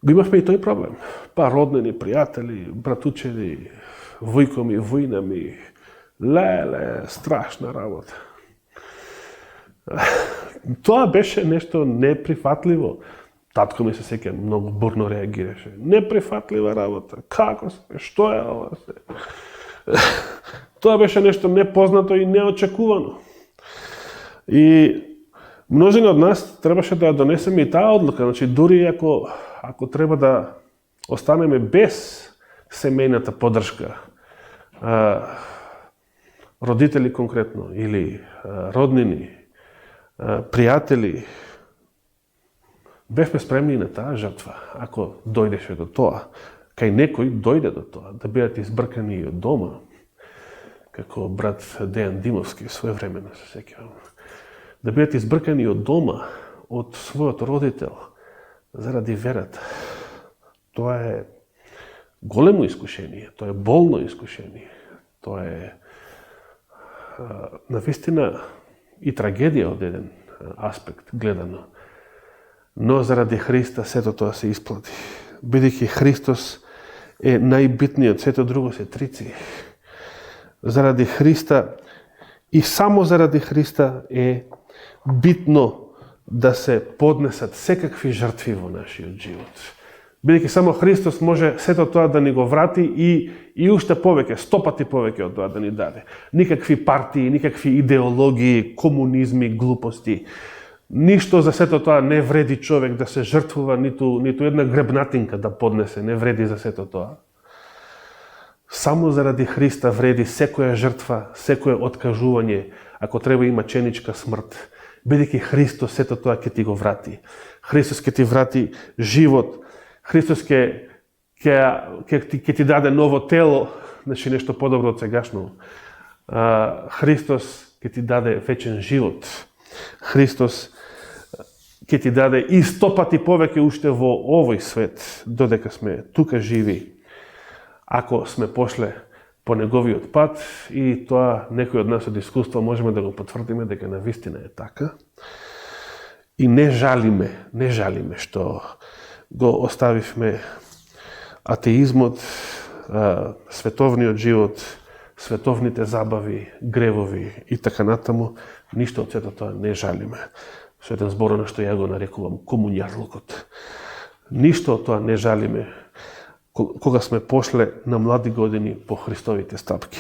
S1: го имавме и тој проблем. Па роднини, пријатели, братучеви, војкоми, војнами, леле, страшна работа. Тоа беше нешто неприфатливо. Татко ми се сеќа, многу бурно реагираше. Неприфатлива работа. Како се? Што е ова се? Тоа беше нешто непознато и неочекувано. И мнозина од нас требаше да ја донесеме и таа одлука. Значи, дури ако треба да останеме без семејната поддршка, родители конкретно, или роднини, пријатели, бевме спремни на таа жртва, ако дојдеше до тоа. Кај некој дојде до тоа, да бидат избркани и од дома, како брат Дејан Димовски, своевремено се сеќавам. Да бидат избркани од дома, од својот родител, заради верата. Тоа е големо искушение, тоа е болно искушение, тоа е навистина и трагедија од еден аспект гледано. Но заради Христа сето тоа се исплати. Бидејќи Христос е најбитниот, сето друго се трици. Заради Христа и само заради Христа е битно да се поднесат секакви жртви во нашиот живот. Бидејќи само Христос може сето тоа да ни го врати и уште повеќе, 100 пати повеќе од тоа да ни даде. Никакви партии, никакви идеологии, комунизми, глупости. Ништо за сето тоа не вреди човек да се жртвува, ниту една гребнатинка да поднесе, не вреди за сето тоа. Само заради Христа вреди секоја жртва, секое откажување, ако треба и маченичка смрт. Бидејќи Христос сето тоа ќе ти го врати. Христос ќе ти врати живот. Христос ќе ти даде ново тело, значи нешто подобро од сегашно. Христос ќе ти даде вечен живот. Христос ќе ти даде и 100 пати повеќе уште во овој свет, додека сме тука живи, ако сме пошле по неговиот пат, и тоа некој од нас од искуство можеме да го потврдиме дека навистина е така. И не жалиме што го оставивме атеизмот, световниот живот, световните забави, гревови и така натаму. Ништо од сето тоа не жалиме. Со еден збор на што ја го нарекувам комуњарлукот. Ништо од тоа не жалиме кога сме пошле на млади години по Христовите стапки.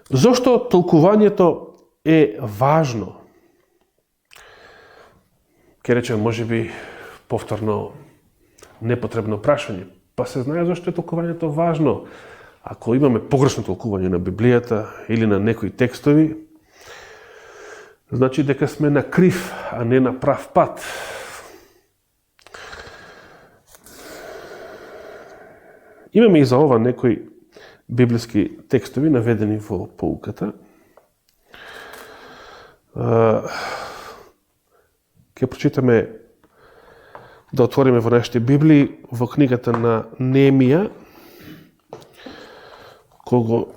S1: Зошто толкувањето е важно? Ке речем, можеби повторно непотребно прашање. Па се знае зашто е толкувањето важно. Ако имаме погрешно толкување на Библијата или на некои текстови, значи дека сме на крив, а не на прав пат. Имаме и за ова некои библиски текстови наведени во поуката. Ке прочитаме, да отвориме во нашите Библии, во книгата на Неемија, кога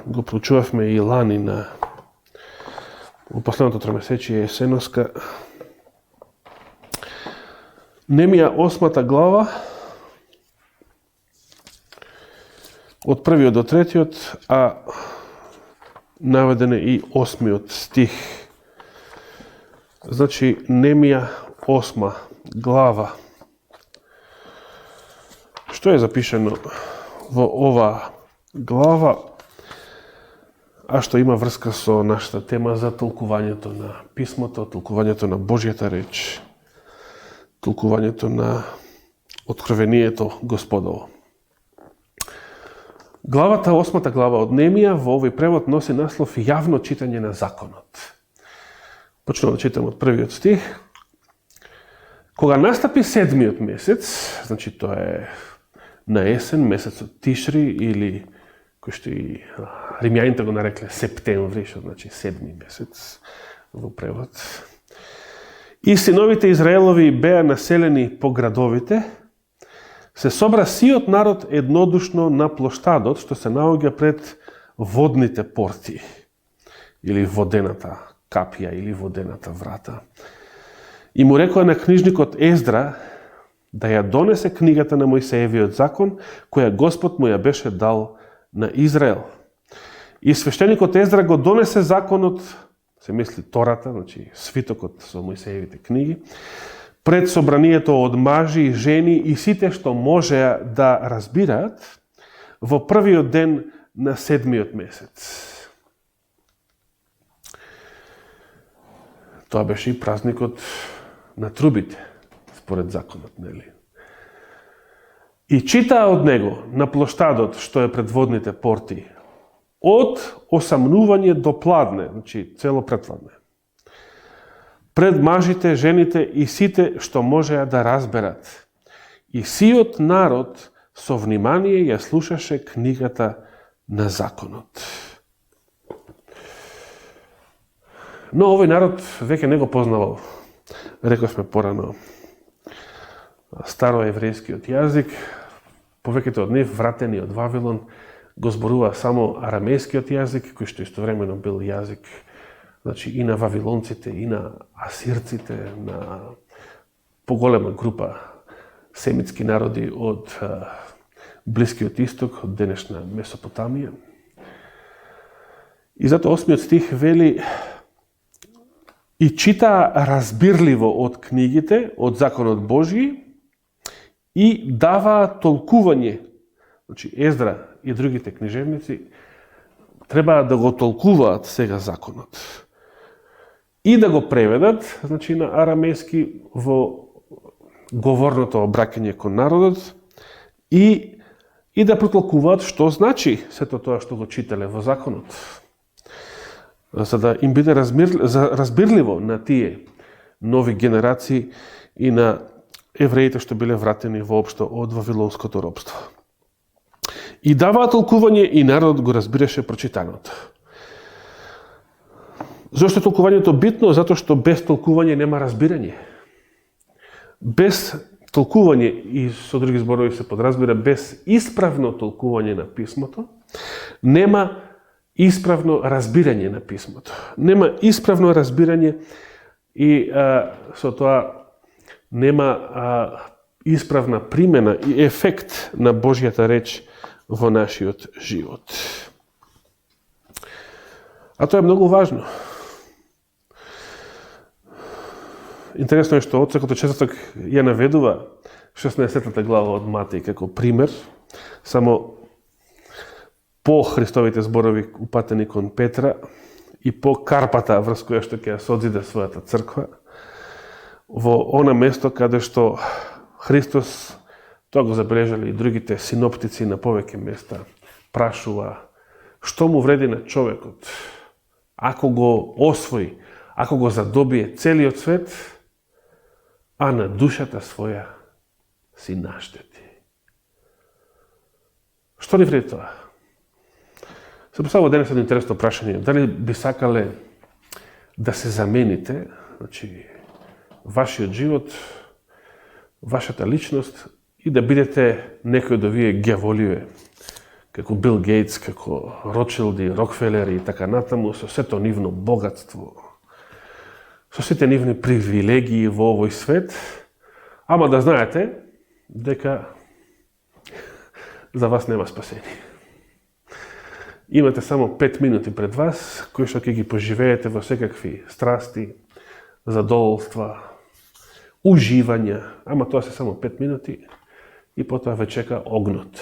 S1: го проучувавме и лани во последното тромесечие есеноска. Неемија 8 глава, од 1 до 3, а наведен е и 8 стих. Значи, Неемија 8 глава. Што е запишено во ова глава, а што има врска со нашата тема за толкувањето на писмото, толкувањето на Божјата реч, толкувањето на откровението Господово. Главата, 8 глава од Неемија во овој превод носи наслов Јавно читање на законот. Почнувам да читам од 1 стих. Кога настапи 7 месец, значи тоа е на есен, месецот Тишри, или кој што и римјаните го нарекле септември, што значи 7 месец во превод. И синовите Израелови беа населени по градовите, се собра сиот народ еднодушно на плоштадот што се наоѓа пред водните порти, или водената капија, или водената врата. И му рекоа на книжникот Ездра да ја донесе книгата на Мојсеевиот закон, која Господ му ја беше дал на Израел. И свештеникот Ездра го донесе законот, се мисли Тората, значи свитокот со Мојсеевите книги, пред собранието од мажи, жени и сите што можеа да разбираат во првиот ден на 7 месец. Тоа беше и празникот на трубите, според законот, нели? И читаа од него на плоштадот што е пред водните порти, од осамнување до пладне, значи цело предпладне, пред мажите, жените и сите што можеа да разберат. И сиот народ со внимание ја слушаше книгата на законот. Но овој народ веќе не го познавал, рековме порано, староеврејскиот јазик. Повеќето од нив, вратени од Вавилон, го зборува само арамејскиот јазик, кој што истовремено бил јазик, значи, и на вавилонците, и на асирците, на поголема група семитски народи од Блискиот исток, од денешна Месопотамија. И затоа 8 стих вели: и читаа разбирливо од книгите, од законот Божји, и даваа толкување. Значи, Ездра и другите книжевници требаа да го толкуваат сега законот. И да го преведат, значи, на арамејски во говорното обраќање кон народот, и да протолкуваат што значи сето тоа што го читале во законот, за да им биде разбирливо на тие нови генерации и на евреите што биле вратени воопшто од вавилонското робство. И даваа толкување и народот го разбираше прочитаното. Зошто е толкувањето битно? Затоа што без толкување нема разбирање. Без толкување, и со други зборови се подразбира, без исправно толкување на писмото, нема исправно разбирање на писмото. Нема исправно разбирање и со тоа нема исправна примена и ефект на Божјата реч во нашиот живот. А тоа е многу важно. Интересно е што Отцекот четврток ја наведува 16-та глава од Матеј како пример, само по Христовите зборови упатени кон Петра и по карпата врз која што ќе ја созиде својата црква, во она место каде што Христос, тоа го забележали и другите синоптици на повеќе места, прашува што му вреди на човекот ако го освои, ако го задобие целиот свет, а на душата своја си наштети. Што ни вреди тоа? Се поставува денес едно интересно прашање. Дали би сакале да се замените, значи, вашиот живот, вашата личност и да бидете некој од овие ѓаволиве, како Бил Гейтс, како Ротшилди, Рокфелери и така натаму, со сето нивно богатство, со сите нивни привилегии во овој свет, ама да знаете дека за вас нема спасение. Имате само 5 минути пред вас, кои што ќе ги поживеете во секакви страсти, задоволства, уживања, ама тоа се само 5 минути и потоа ве чека огнот.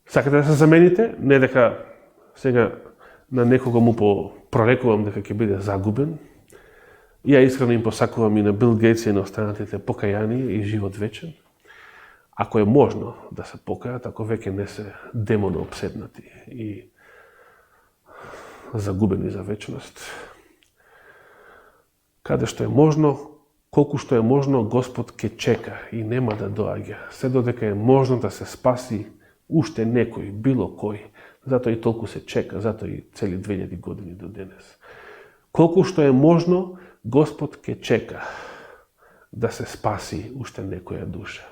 S1: Сакате да се замените? Не дека сега на некого му прорекувам дека ќе биде загубен. Ја искрено им посакувам и на Бил Гейтс и на останатите покаяние и живот вечен. Ако е можно да се покајат, ако веќе не се демоно обседнати и загубени за вечност. Каде што е можно, колку што е можно, Господ ке чека и нема да доаѓа. Се додека е можно да се спаси уште некој, било кој. Затоа и толку се чека, затоа и цели 2000 години до денес. Колку што е можно, Господ ке чека да се спаси уште некоја душа.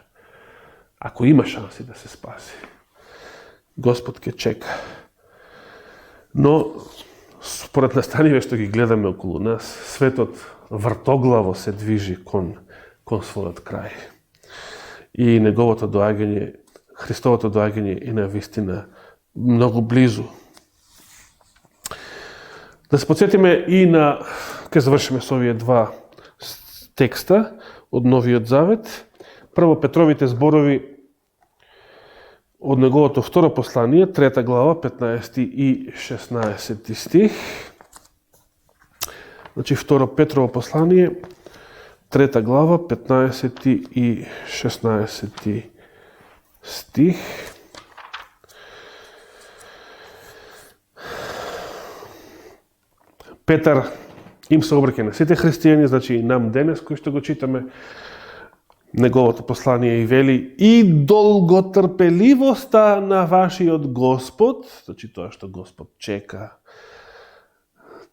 S1: Ако има шанси да се спаси, Господ ке чека. Но, според настаниве што ги гледаме околу нас, светот вртоглаво се движи кон својот крај. И неговото доаѓање, Христовото доаѓање е на вистина многу близу. Да се подсетиме и на, ке завршиме со овие два текста од Новиот Завет. Прво Петровите зборови од неговото второ послание, 3 глава, 15 и 16 стих. Значи, второ Петрово послание, 3 глава, 15 и 16 стих. Петар им се обраќа на сите христијани, значи и нам денес, кои што го читаме неговото послание и вели: и долготрпеливоста на вашиот Господ, значи тоа што Господ чека,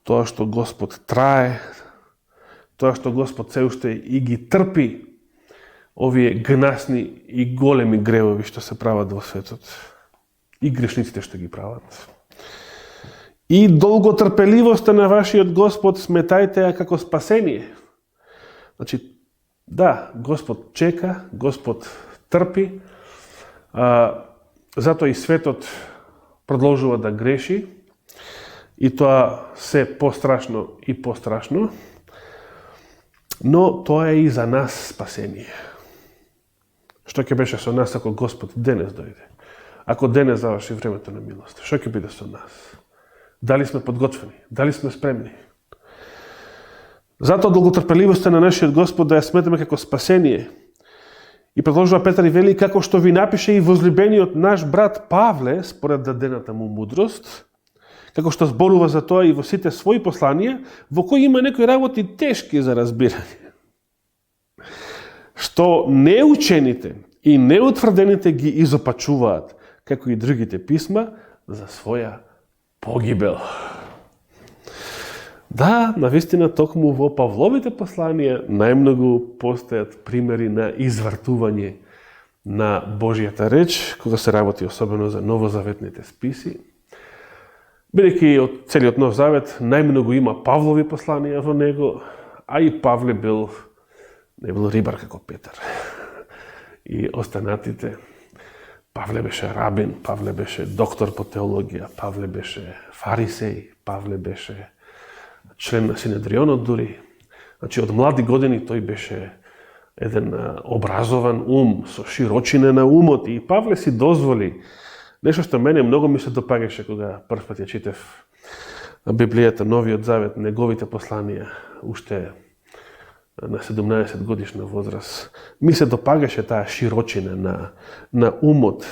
S1: тоа што Господ трае, тоа што Господ се уште и ги трпи овие гнасни и големи гревови што се прават во светот и грешниците што ги прават. И долготрпеливоста на вашиот Господ сметајте ја како спасение. Значи, да, Господ чека, Господ трпи, затоа и светот продолжува да греши, и тоа се пострашно и пострашно, но тоа е и за нас спасение. Што ќе беше со нас ако Господ денес дојде? Ако денес заврши времето на милост, што ќе биде со нас? Дали сме подготвени? Дали сме спремни? Затоа долготрпеливоста на нашиот Господ да ја сметаме како спасение. И продолжува Петар и вели: како што ви напише и возлюбениот наш брат Павле, според дадената му мудрост, како што зборува за тоа и во сите своји посланија, во кои има некои работи тешки за разбирање. Што неучените и неутврдените ги изопачуваат, како и другите писма, за своја погибел. Да, навистина, токму во Павловите посланија најмногу постојат примери на извртување на Божјата реч, кога се работи особено за новозаветните списи. Бидејќи од целиот Нов Завет најмногу има Павлови посланија во него, а и Павле не бил рибар како Петар. И останатите, Павле беше рабин, Павле беше доктор по теологија, Павле беше фарисеј, Павле беше член на Синедрионот дури. Значи, од млади години тој беше еден образован ум, со широчина на умот. И Павле си дозволи нешто што мене многу ми се допагаше кога прв пат ја читев Библијата, Новиот Завет, неговите посланија, уште на 17 годишна возраст. Ми се допагаше таа широчина на умот,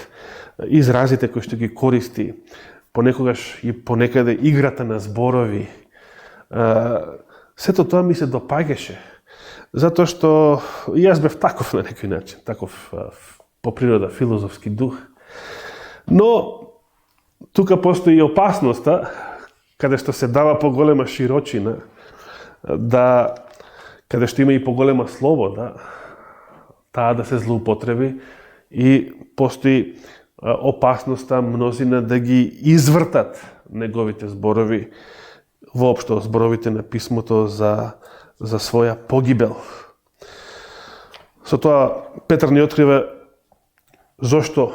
S1: изразите кои што ги користи, понекогаш и понекаде играта на зборови. Сето тоа ми се допагаше, затоа што јас бев таков на некој начин, таков по природа филозофски дух. Но тука постои и опасноста, каде што се дава поголема широчина, каде што има и поголема слобода, таа да се злоупотреби, и постои опасноста мнозина да ги извртат неговите зборови, воопшто зборовите на писмото за своја погибел. Со тоа Петар ни открива зошто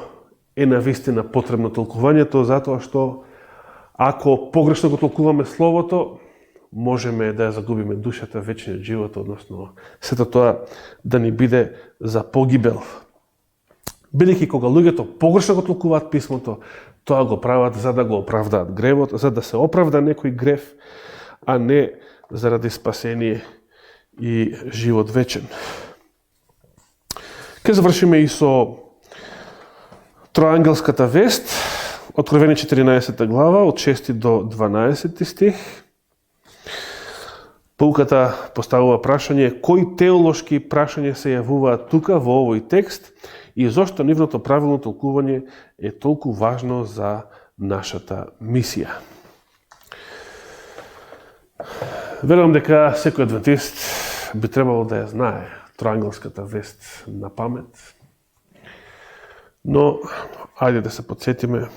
S1: е навистина потребно толкувањето, затоа што ако погрешно го толкуваме словото, можеме да ја загубиме душата, вечниот живот, односно сето тоа да ни биде за погибел. Бидејќи кога луѓето погрешно го толкуваат писмото, тоа го прават за да го оправдаат гревот, за да се оправда некој грев, а не заради спасение и живот вечен. Ке завршиме и со троангелската вест, Откровение 14 глава, од 6 до 12 стих. Поуката поставува прашање, кои теолошки прашања се јавуваат тука во овој текст и зошто нивното правилно толкување е толку важно за нашата мисија. Верувам дека секој адвентист би требало да ја знае троангелската вест на памет. Но, ајде да се подсетиме.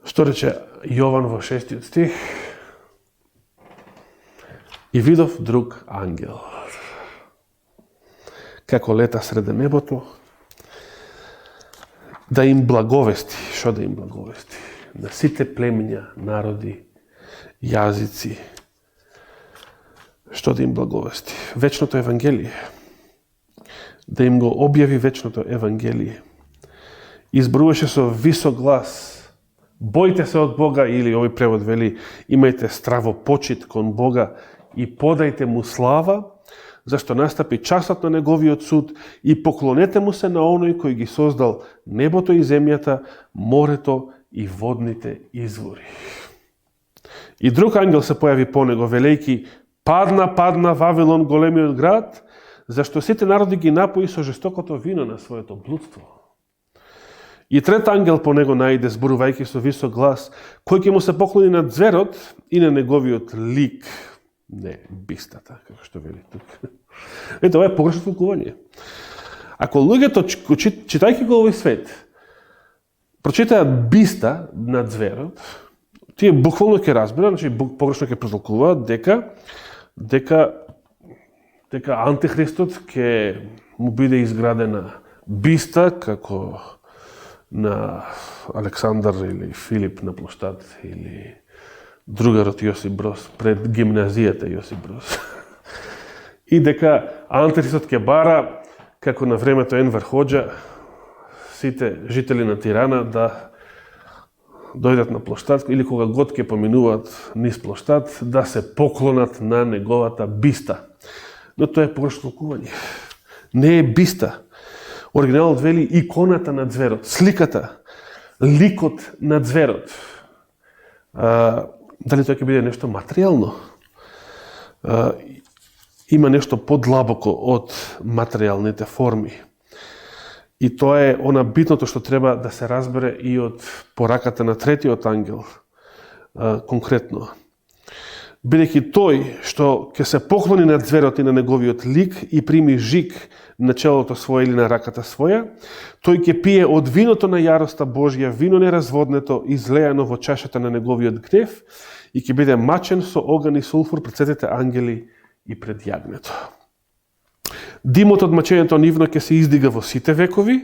S1: Што рече Јован во 6 стих? И видов друг ангел, како лета среде небото, да им благовести. Што да им благовести? На сите племиња, народи, јазици. Што да им благовести? Вечното Евангелие. Да им го објави вечното Евангелие. Изборуваше со висок глас: бојте се од Бога, или овој превод вели: имајте страво почит кон Бога и подајте му слава, зашто настапи часот на неговиот суд, и поклонете му се на оној кој ги создал небото и земјата, морето и водните извори. И друг ангел се појави по него, велејки: падна Вавилон, големиот град, зашто сите народи ги напои со жестокото вино на своето блудство. И трет ангел по него најде, зборувајќи со висок глас, кој ќе му се поклони на зверот и на неговиот лик. Не, бистата, како што вели тук. Ето, ова е погрешно толкување. Ако луѓето, читајќи го овој свет, прочитаат биста над зверот, тие буквално ќе разберат, значи погрешно ќе протолкуваат дека антихристот ќе му биде изградена биста како на Александар или Филип на площад, или другарот Јосип Брос пред гимназијата Јосип Брос. И дека антихристот ќе бара, како на времето Енвер Хоџа, сите жители на Тирана да дојдат на площад, или кога год ќе поминуваат низ площад, да се поклонат на неговата биста. Но тоа е погрешно толкување. Не е биста. Оригиналот вели иконата на зверот, сликата, ликот на зверот. Дали тоа ќе биде нешто материјално? има нешто подлабоко од материјалните форми. И тоа е она битното што треба да се разбере и од пораката на третиот ангел, конкретно. Бидејќи тој што ќе се поклони на зверот и на неговиот лик и прими жик на челото свое или на раката своја, тој ќе пие од виното на јароста Божја, вино неразводнето, излеано во чашата на неговиот гнев и ќе биде мачен со оган и сулфур пред светите ангели и пред јагнето. Димот од мачењето нивно ќе се издига во сите векови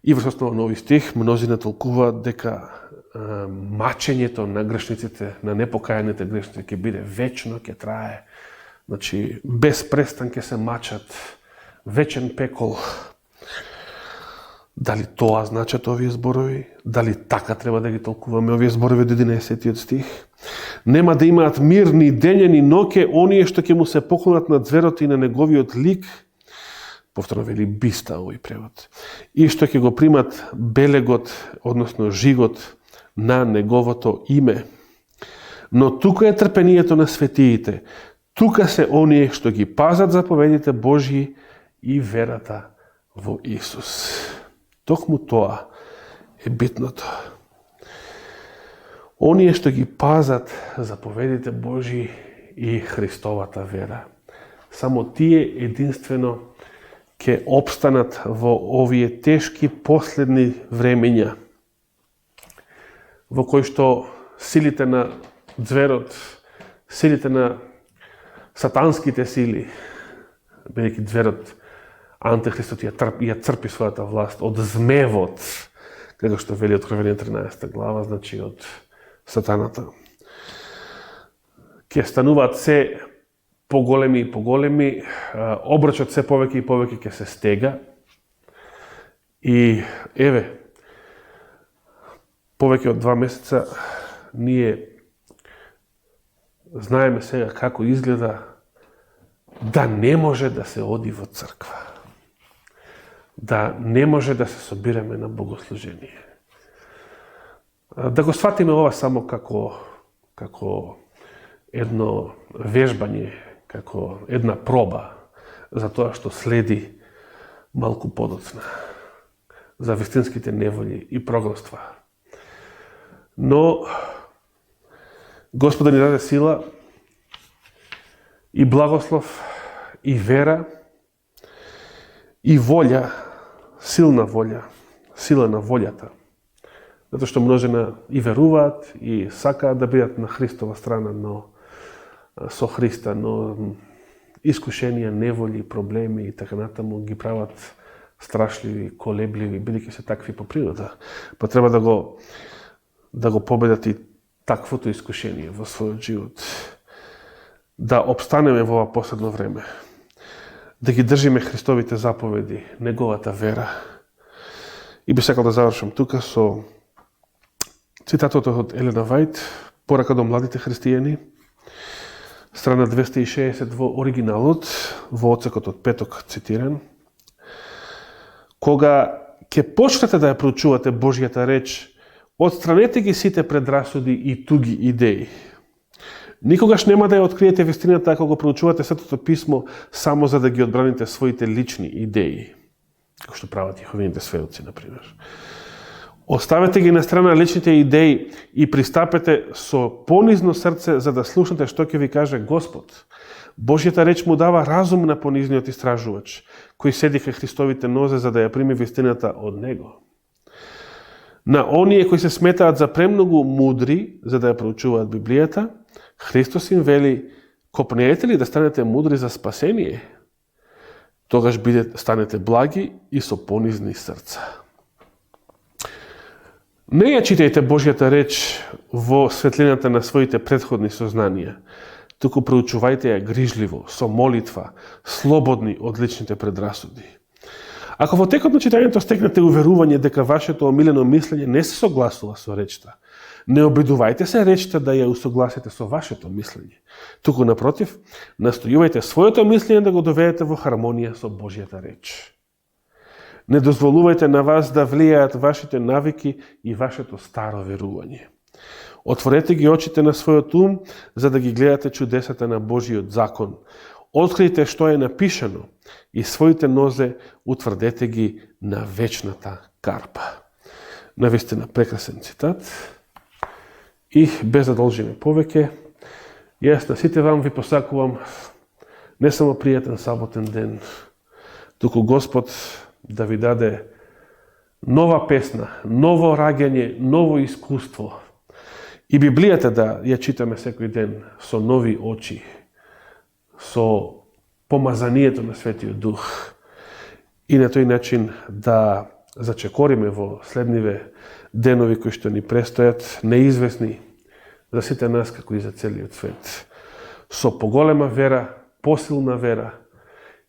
S1: и врз основа на овој стих мнозина толкуваат дека мачењето на грешниците, на непокаяните грешници ќе биде вечно, ќе трае, значи без престан ќе се мачат, вечен пекол. Дали тоа значат овие зборови? Дали така треба да ги толкуваме овие зборови од 11 стих? Нема да имаат мир ни дење ни ноќе оние што ќе му се поклонат на зверот и на неговиот лик, повторно вели биста овој превод, и што ќе го примат белегот, односно жигот на неговото име. Но тука е трпението на светиите. Тука се оние што ги пазат заповедите Божји и верата во Исус. Токму тоа е битното. Оние што ги пазат заповедите Божји и Христовата вера. Само тие единствено ќе опстанат во овие тешки последни времења, во кои што силите на зверот, силите на сатанските сили, бидејќи зверот, антихристот ја црпи својата власт од змевот, како што вели Откровение 13 глава, значи од сатаната. Ќе стануваат се поголеми и поголеми, обрачот се повеќе и повеќе ќе се стега. И еве, повеќе од 2 месеца ние знаеме сега како изгледа да не може да се оди во црква. Да не може да се собираме на богослужение. Да го сватиме ова само како едно вежбање, како една проба за тоа што следи малку подоцна, за вистинските неволји и прогонства. Но Господ ни даде сила и благослов и вера и волја, силна волја, сила на волјата. Затоа што множина и веруваат и сакаат да бидат на Христова страна, но со Христа, но искушенија, неволји, проблеми и така натаму ги прават страшливи, колебливи, бидејќи се такви по природа. Па треба да го победат и таквото искушение во својот живот. Да обстанеме во ова последно време. Да ги држиме Христовите заповеди, неговата вера. И би сакал да завршам тука со цитатот од Елена Вајт, порака до младите христијани, страна 260 во оригиналот, во одсекот од петок цитиран. Кога ќе почнете да ја проучувате Божјата реч, отстранете ги сите предрасуди и туги идеи. Никогаш нема да ја откриете вистината ако го проучувате Светото писмо само за да ги одбраните своите лични идеи, како што прават Јеховините сведоци, например. Оставете ги на страна личните идеи и пристапете со понизно срце за да слушнете што ќе ви каже Господ. Божјата реч му дава разум на понизниот истражувач, кој седи кај Христовите нозе за да ја прими вистината од него. На оние кои се сметаат за премногу мудри за да ја проучуваат Библијата, Христос им вели: копнеете ли да станете мудри за спасение? Тогаш станете благи и со понизни срца. Не ја читајте Божјата реч во светлината на своите претходни сознанија, туку проучувајте ја грижливо, со молитва, слободни од личните предрасуди. Ако во текот на читањето стекнете уверување дека вашето омилено мислење не се согласува со речта, не обидувајте се речта да ја усогласите со вашето мислење. Туку напротив, настојувајте своето мислење да го доведете во хармонија со Божјата реч. Не дозволувајте на вас да влијаат вашите навики и вашето старо верување. Отворете ги очите на својот ум за да ги гледате чудесата на Божјиот закон. Открийте што е напишано и своите нозе утврдете ги на вечната карпа. Навистина прекрасен цитат. И без да должиме повеќе, јас на сите вам ви посакувам не само пријатен саботен ден, туку Господ да ви даде нова песна, ново раѓање, ново искуство. И Библијата да ја читаме секој ден со нови очи, со помазанието на Светиот Дух. И на тој начин да зачекориме во следниве денови кои што ни престојат, неизвестни за сите нас како и за целиот свет. Со поголема вера, посилна вера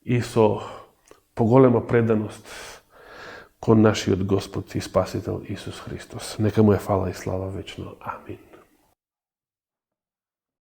S1: и со поголема преданост кон нашиот Господ и Спасител Исус Христос. Нека му е фала и слава вечно. Амин.